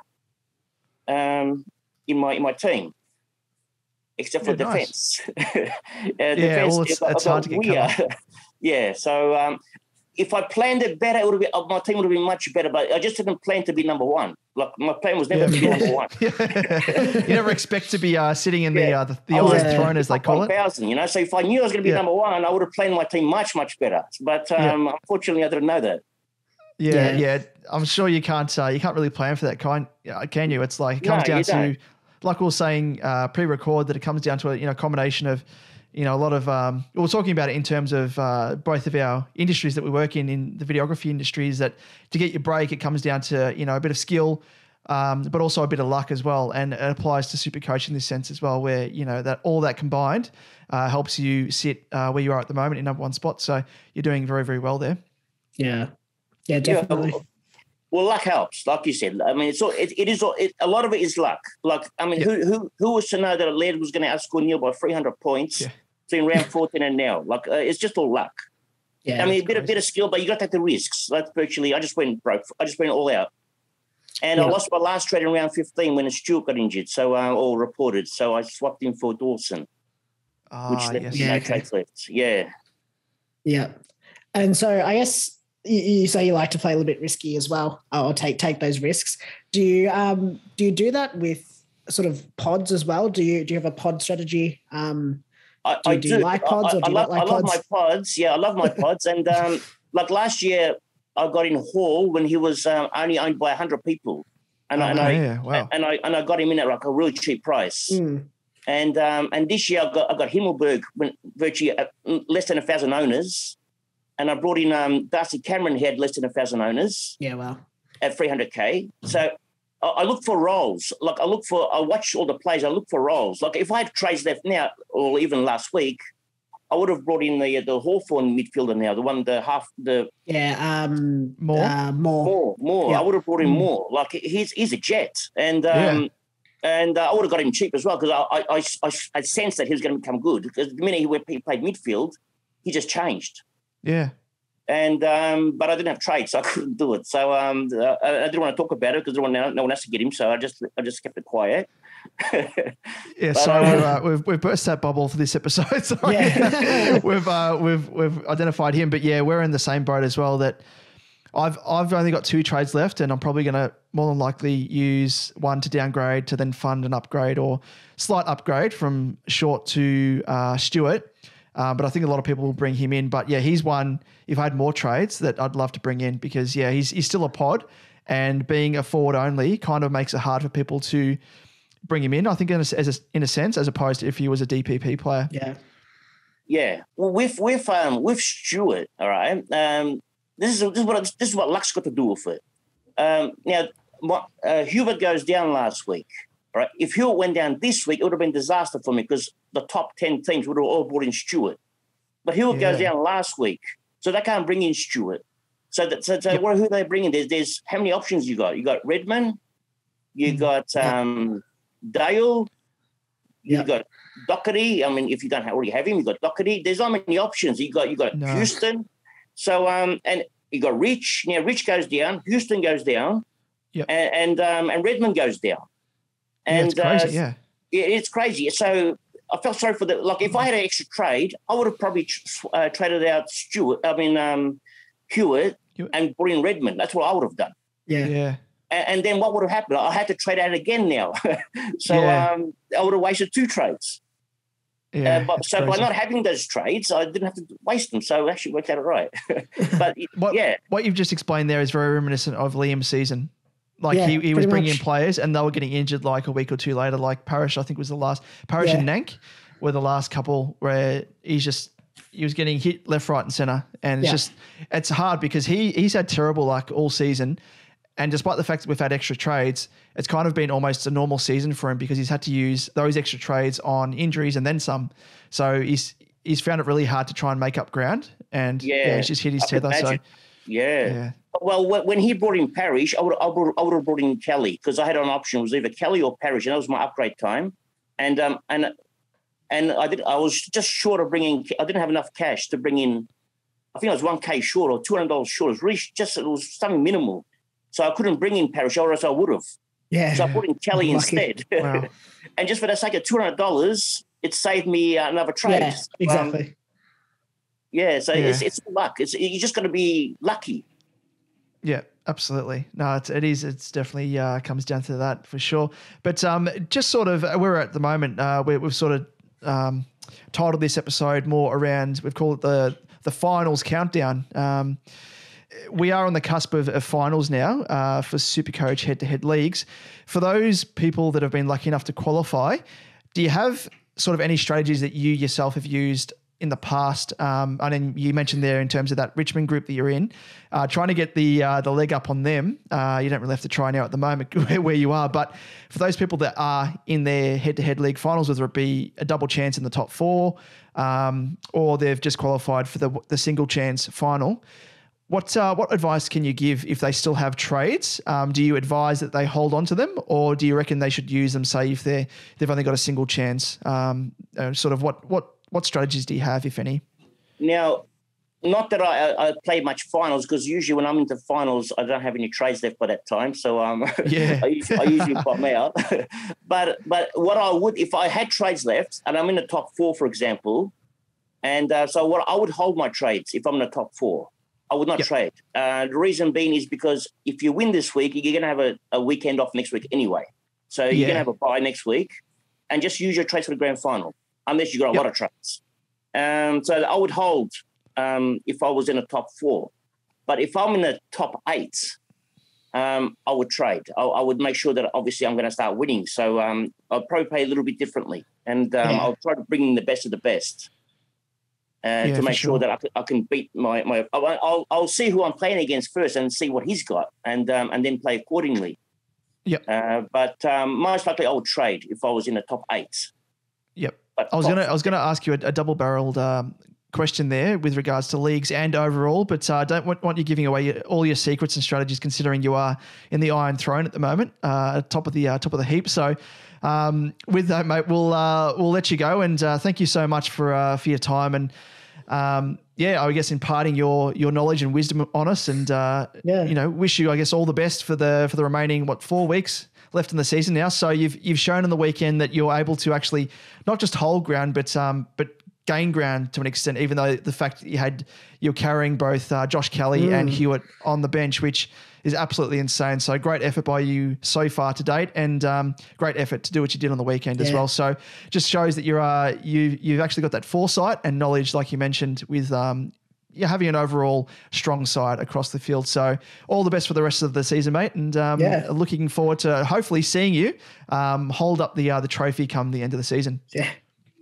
S8: in my team, except for defence.
S1: It's hard to get covered.
S8: Yeah, so if I planned it better, my team would have been much better, but I just didn't plan to be number 1. Like my plan was never to be number 1.
S1: You never expect to be sitting in the iron throne, as they call it.
S8: 1,000, So if I knew I was going to be number 1, I would have planned my team much, much better. But unfortunately, I didn't know that.
S1: Yeah. I'm sure you can't really plan for that can you? It's like it comes down to, like we were saying pre-record, that it comes down to a combination of a lot of we were talking about it in terms of both of our industries that we work in the videography industries, that to get your break, it comes down to a bit of skill, but also a bit of luck as well, and it applies to SuperCoach in this sense as well, where that all that combined helps you sit where you are at the moment in number 1 spot. So you're doing very, very well there.
S2: Yeah definitely.
S8: Well, luck helps, like you said. I mean, a lot of it is luck. Like, I mean, who was to know that Laird was going to outscore Neil by 300 points between round 14 and now? Like, it's just all luck. Yeah, I mean, a bit of skill, but you got to take the risks. That's virtually. I just went broke. I just went all out, and I lost my last trade in round 15 when Stuart got injured. So all reported. So I swapped him for Dawson, which left me no trades left.
S2: Yeah, and so I guess. You say you like to play a little bit risky as well, or take those risks. Do you do that with sort of pods as well? Do you have a pod strategy? Do you like pods or do you not like pods? I love my pods. Yeah, I love my pods. And like last year, I got in Hall when he was only owned by 100 people, and I got him in at like a really cheap price. And this year I got Himmelberg when virtually less than 1,000 owners. And I brought in Darcy Cameron, who had less than 1,000 owners. Yeah, wow.
S8: At 300K. So I look for roles. Like I watch all the plays. I look for roles. Like if I had trades left now, or even last week, I would have brought in the Hawthorn midfielder now, Moore. Moore. Yeah. I would have brought in Moore. Like he's a jet. And I would have got him cheap as well, because I sensed that he was going to become good. Because the minute he played midfield, he just changed.
S1: Yeah.
S8: And but I didn't have trade, so I couldn't do it. So I didn't want to talk about it because no one else to get him. So I just kept it quiet.
S1: We've burst that bubble for this episode. Sorry. Yeah. we've identified him, but we're in the same boat as well. That I've only got 2 trades left, and I'm probably going to more than likely use one to downgrade to then fund an upgrade or slight upgrade from Short to Stewart. But I think a lot of people will bring him in. But he's one, if I had more trades, that I'd love to bring in, because he's still a pod, and being a forward only kind of makes it hard for people to bring him in. I think in a sense, as opposed to if he was a DPP player.
S8: Yeah. Well, with Stewart, all right. This is what luck's got to do with it. Now, Hubert goes down last week. Right? If Hubert went down this week, it would have been disaster for me because the top 10 teams would have all brought in Stewart. But Hubert goes down last week, so they can't bring in Stewart. So who are they bringing? There's how many options you got? You got Redmond, you got Dale, you got Doherty. I mean, if you don't already have him, you got Doherty. There's not many options. You got Houston. So and you got Rich. Now Rich goes down, Houston goes down, and Redmond goes down. And
S1: it's crazy,
S8: it's crazy. So I felt sorry for the if I had an extra trade, I would have probably traded out Hewitt and brought in Redmond. That's what I would have done.
S1: Yeah.
S8: And then what would have happened? I had to trade out again now. I would have wasted 2 trades.
S1: Yeah,
S8: by not having those trades, I didn't have to waste them. So it actually worked out all right. But
S1: what you've just explained there is very reminiscent of Liam's season. Like he was bringing in players and they were getting injured like a week or 2 later. Like Parrish, I think was the last. Parrish and Nank were the last couple where he was getting hit left, right, and center, and it's hard because he's had terrible luck all season. And despite the fact that we've had extra trades, it's kind of been almost a normal season for him because he's had to use those extra trades on injuries and then some. So he's found it really hard to try and make up ground, and he's just hit his tether. So
S8: yeah. Well, when he brought in Parrish, I would have brought in Kelly because I had an option. It was either Kelly or Parrish, and that was my upgrade time. And I was just short of bringing. I didn't have enough cash to bring in. I think I was $1K short or $200 short. It was something minimal, so I couldn't bring in Parrish, or else I would have. Yeah. So I brought in Kelly instead. Wow. And just for the sake of $200, it saved me another trade.
S2: Yeah, exactly.
S8: So it's luck. You just got to be lucky.
S1: Yeah, absolutely. No, it is. It's definitely comes down to that for sure. But just sort of where we're at the moment, we've sort of titled this episode more around, we've called it the finals countdown. We are on the cusp of finals now for SuperCoach head-to-head leagues. For those people that have been lucky enough to qualify, do you have sort of any strategies that you yourself have used in the past? And then you mentioned there in terms of that Richmond group that you're in, trying to get the leg up on them. You don't really have to try now at the moment where you are, but for those people that are in their head-to-head league finals, whether it be a double chance in the top 4 or they've just qualified for the single chance final, what advice can you give if they still have trades? Do you advise that they hold on to them, or do you reckon they should use them, say, if they've only got a single chance? Sort of what strategies do you have, if any?
S8: Now, not that I play much finals, because usually when I'm into finals, I don't have any trades left by that time. So I usually bottom out. But what I would, if I had trades left and I'm in the top 4, for example, and so what I would hold my trades if I'm in the top 4. I would not trade. The reason being is because if you win this week, you're going to have a weekend off next week anyway. So you're going to have a bye next week, and just use your trades for the grand final, unless you've got a lot of trades. So I would hold if I was in the top 4. But if I'm in the top 8, I would trade. I would make sure that obviously I'm going to start winning. So I'll probably play a little bit differently, and I'll try to bring in the best of the best. To make sure that I can beat my I'll see who I'm playing against first and see what he's got, and then play accordingly. But most likely I would trade if I was in the top 8. But I
S1: was gonna ask you a double-barreled question there with regards to leagues and overall, but I don't want you giving away all your secrets and strategies, considering you are in the Iron Throne at the moment, top of the heap. So with that, mate, we'll let you go, and thank you so much for your time, and I guess imparting your knowledge and wisdom on us, and wish you, I guess, all the best for the remaining 4 weeks left in the season now. So you've shown on the weekend that you're able to actually not just hold ground, but gain ground to an extent, even though the fact that you're carrying both Josh Kelly and Hewitt on the bench, which is absolutely insane. So great effort by you so far to date, and great effort to do what you did on the weekend as well. So just shows that you've actually got that foresight and knowledge, like you mentioned, with you're having an overall strong side across the field. So all the best for the rest of the season, mate, and looking forward to hopefully seeing you hold up the trophy come the end of the season.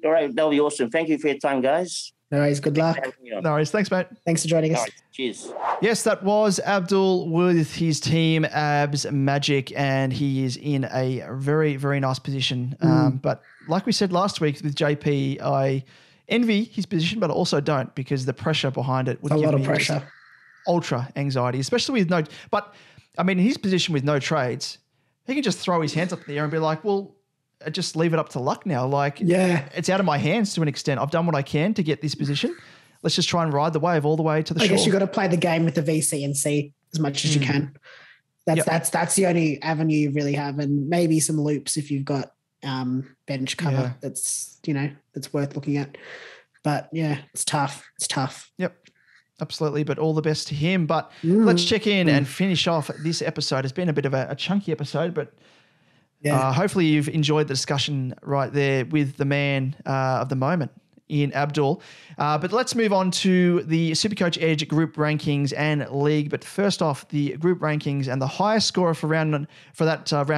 S8: All right, that'll be awesome. Thank you for your time, guys.
S2: No worries. Good luck.
S1: No worries. Thanks, mate.
S2: Thanks for joining us.
S8: All right, cheers.
S1: Yes, that was Abdul with his team, AbsMagic, and he is in a very, very nice position. But like we said last week with JP, I envy his position, but I also don't, because the pressure behind it would
S2: A
S1: give
S2: lot of
S1: me
S2: pressure.
S1: ultra anxiety, especially with no. But I mean, in his position with no trades, he can just throw his hands up in the air and be like, well, just leave it up to luck now. Like, it's out of my hands to an extent. I've done what I can to get this position. Let's just try and ride the wave all the way to the shore.
S2: I guess you've got to play the game with the VC and see as much as you can. That's the only avenue you really have, and maybe some loops if you've got bench cover. That's worth looking at. But yeah, it's tough. It's tough.
S1: Yep. Absolutely, but all the best to him. But let's check in and finish off this episode. It's been a bit of a chunky episode, but hopefully you've enjoyed the discussion right there with the man of the moment, in Abdul. But let's move on to the Supercoach Edge group rankings and league. But first off, the group rankings, and the highest scorer for round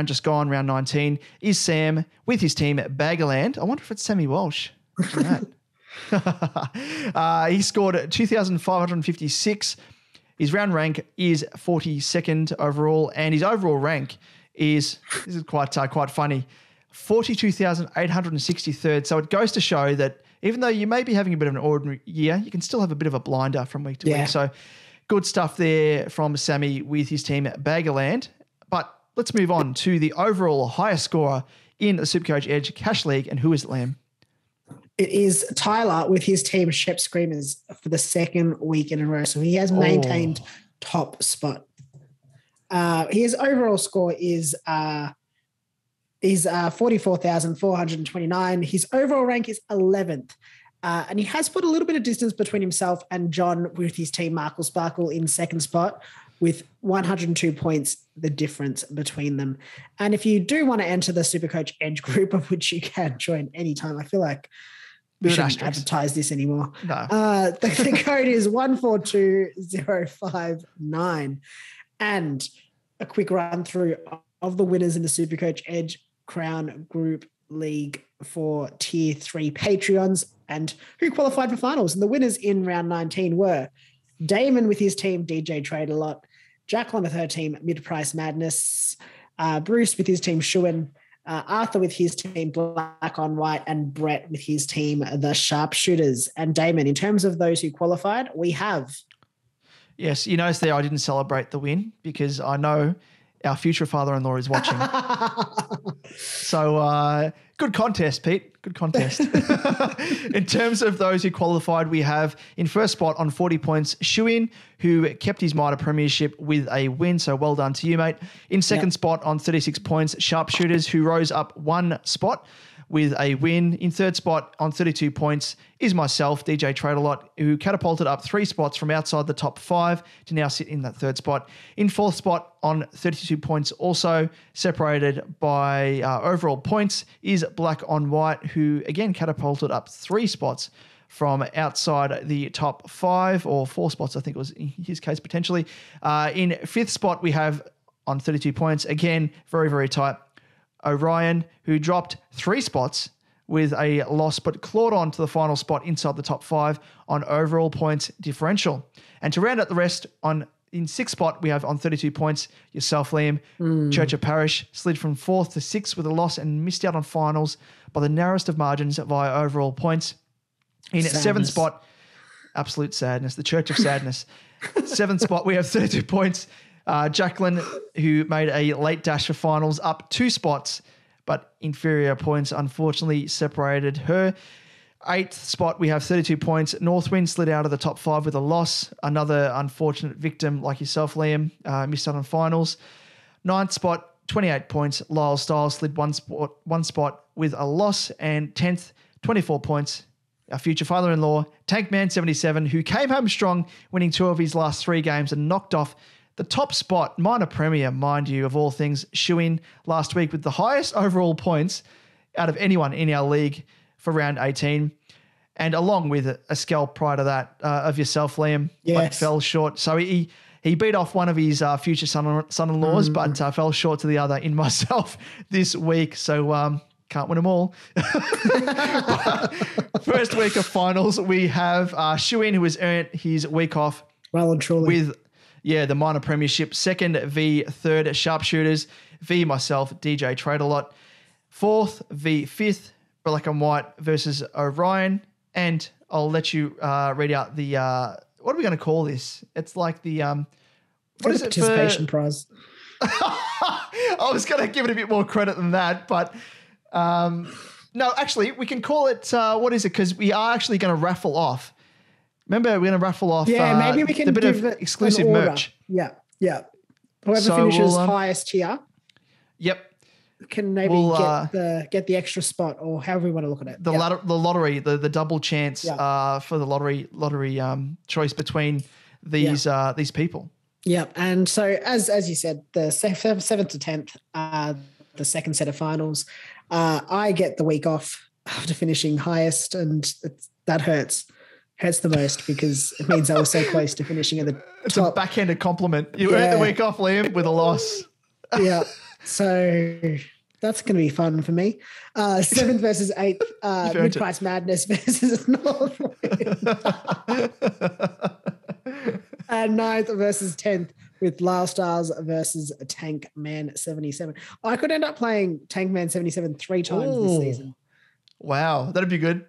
S1: just gone, round 19, is Sam with his team at Baggerland. I wonder if it's Sammy Walsh. He scored 2,556. His round rank is 42nd overall, and his overall rank is, this is quite funny, 42,863rd. So it goes to show that even though you may be having a bit of an ordinary year, you can still have a bit of a blinder from week to week. So good stuff there from Sammy with his team at Baggerland. But let's move on to the overall highest scorer in the Supercoach Edge Cash League. And who is it, Liam?
S2: It is Tyler with his team Shep Screamers for the second week in a row. So he has maintained top spot. His overall score is 44,429. His overall rank is 11th. And he has put a little bit of distance between himself and John with his team Markle Sparkle in second spot, with 102 points, the difference between them. And if you do want to enter the Supercoach Edge group, of which you can join anytime, I feel like we shouldn't advertise this anymore.
S1: No.
S2: The code is 142059. And a quick run through of the winners in the Supercoach Edge Crown Group League for Tier 3 Patreons and who qualified for finals. And the winners in round 19 were Damon with his team DJ Trade A Lot, Jacqueline with her team Mid Price Madness, Bruce with his team Shuin, Arthur with his team Black on White, and Brett with his team the Sharpshooters. And Damon, in terms of those who qualified, we have...
S1: Yes, you notice there I didn't celebrate the win because I know our future father-in-law is watching. So good contest, Pete. Good contest. In terms of those who qualified, we have in first spot on 40 points, Shuin, who kept his Mitre Premiership with a win. So well done to you, mate. In second spot on 36 points, Sharpshooters, who rose up one spot with a win. In third spot on 32 points is myself, DJ Trade A Lot, who catapulted up 3 spots from outside the top 5 to now sit in that third spot. In fourth spot on 32 points, also separated by overall points, is Black on White, who again catapulted up 3 spots from outside the top 5, or 4 spots, I think it was in his case potentially. In fifth spot, we have on 32 points, again, very, very tight, Orion, who dropped 3 spots with a loss, but clawed on to the final spot inside the top 5 on overall points differential. And to round out the rest, in sixth spot, we have on 32 points, yourself, Liam. Church of Parish slid from 4th to 6th with a loss and missed out on finals by the narrowest of margins via overall points. In seventh spot, absolute sadness, the Church of Sadness. Seventh spot, we have 32 points. Jacqueline, who made a late dash for finals, up 2 spots, but inferior points unfortunately separated her. 8th spot, we have 32 points. Northwind slid out of the top 5 with a loss. Another unfortunate victim like yourself, Liam, missed out on finals. 9th spot, 28 points. Lyle Stiles slid one spot with a loss. And 10th, 24 points. Our future father-in-law, Tankman77, who came home strong, winning 2 of his last 3 games and knocked off the top spot, Minor Premier, mind you, of all things, Shuin last week with the highest overall points out of anyone in our league for round 18. And along with a scalp prior to that of yourself, Liam, but fell short. So he beat off one of his future son-in-laws, but fell short to the other in myself this week. So Can't win them all. First week of finals, we have Shuin, who has earned his week off.
S2: Well and truly.
S1: With, the minor premiership. Second v third sharpshooters. V myself, DJ Trade-A-Lot. Fourth v fifth, Black and White versus Orion. And I'll let you read out the, what are we going to call this? It's like the, what is it?
S2: Participation prize.
S1: I was going to give it a bit more credit than that, but no, actually, we can call it, what is it? Because we are actually going to raffle off. Remember, we're going to raffle off
S2: maybe we can
S1: the bit
S2: give
S1: of exclusive merch.
S2: Yeah. Whoever finishes highest here.
S1: Yep.
S2: Can maybe get the extra spot, or however we want to look at it.
S1: The lottery, the double chance for the lottery choice between these people.
S2: Yep. And so as you said, the 7th to 10th, the second set of finals, I get the week off after finishing highest, and that hurts the most because it means I was so close to finishing at the top.
S1: It's a backhanded compliment. You earned the week off, Liam, with a loss.
S2: Yeah. So that's going to be fun for me. 7th versus 8th, Mid-Price Madness versus North. And 9th versus 10th with Lyle Stars versus Tank Man 77. I could end up playing Tank Man 77 3 times this season.
S1: Wow, that'd be good.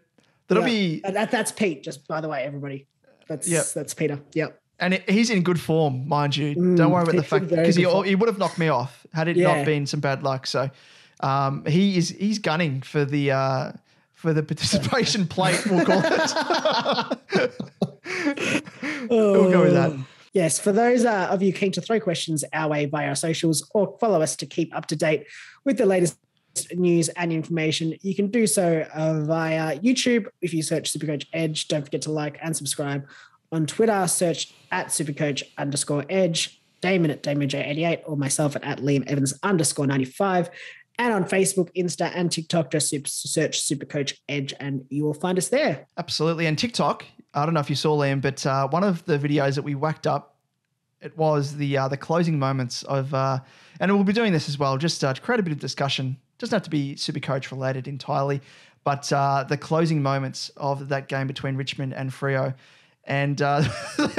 S1: That'll be
S2: that's Pete. Just by the way, everybody, that's Peter. Yep.
S1: And he's in good form, mind you. Don't worry about the fact because he would have knocked me off had it not been some bad luck. So he's gunning for the participation plate. We'll call it. We'll go with that.
S2: Yes, for those of you keen to throw questions our way via our socials or follow us to keep up to date with the latest news and information, you can do so via YouTube. If you search Supercoach Edge, don't forget to like and subscribe. On Twitter, search at Supercoach_Edge, Damon at DamonJ88, or myself at Liam Evans_95. And on Facebook, Insta, and TikTok, just search Supercoach Edge and you will find us there.
S1: Absolutely. And TikTok, I don't know if you saw, Liam, but one of the videos that we whacked up, it was the closing moments of, and we'll be doing this as well, just to create a bit of discussion. Doesn't have to be Supercoach related entirely, but the closing moments of that game between Richmond and Freo. And a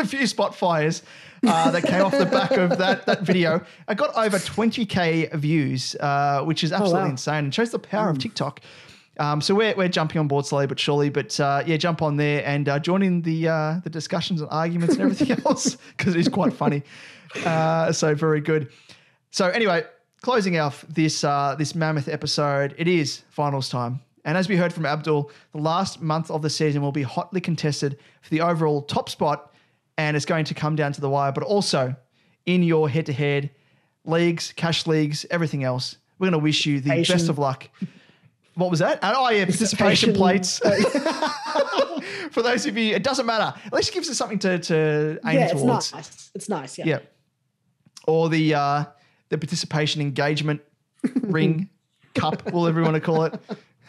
S1: few spot fires that came off the back of that video. I got over 20K views, which is absolutely insane and shows the power of TikTok. So we're jumping on board slowly but surely. But jump on there and join in the discussions and arguments and everything else because it's quite funny. So very good. So anyway, closing off this mammoth episode, it is finals time. And as we heard from Abdul, the last month of the season will be hotly contested for the overall top spot, and it's going to come down to the wire, but also in your head-to-head leagues, cash leagues, everything else. We're going to wish you the best of luck. What was that? Participation plates. For those of you, it doesn't matter. At least it gives us something to aim towards.
S2: It's nice, yeah.
S1: Yeah. Or the participation engagement ring, cup, whatever you want to call it.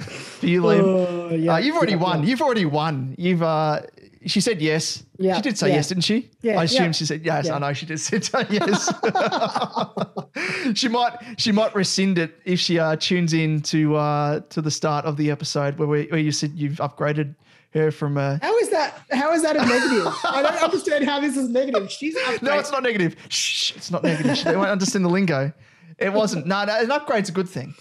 S1: For you, Liam. You've already won. You've already won. She said yes.
S2: Yeah.
S1: She did say yes, didn't she?
S2: Yeah.
S1: I assume she said yes.
S2: Yeah.
S1: I know she did say yes. She might rescind it if she tunes in to the start of the episode where you said you've upgraded her from
S2: How is that a negative? I don't understand how this is negative. She's upgraded.
S1: No, it's not negative. Shh, it's not negative. They won't understand the lingo. It wasn't. No, an upgrade's a good thing.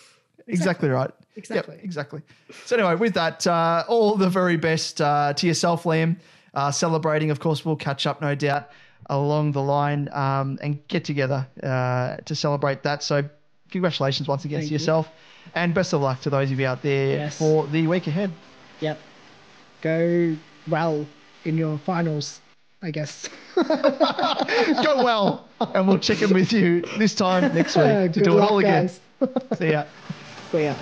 S1: Exactly right.
S2: Exactly.
S1: Yep, exactly. So anyway, with that, all the very best to yourself, Liam. Celebrating, of course, we'll catch up, no doubt, along the line and get together to celebrate that. So congratulations once again to yourself and best of luck to those of you out there for the week ahead.
S2: Yep. Go well in your finals, I guess.
S1: Go well. And we'll check in with you this time next week to do it all again. See ya.
S2: See ya.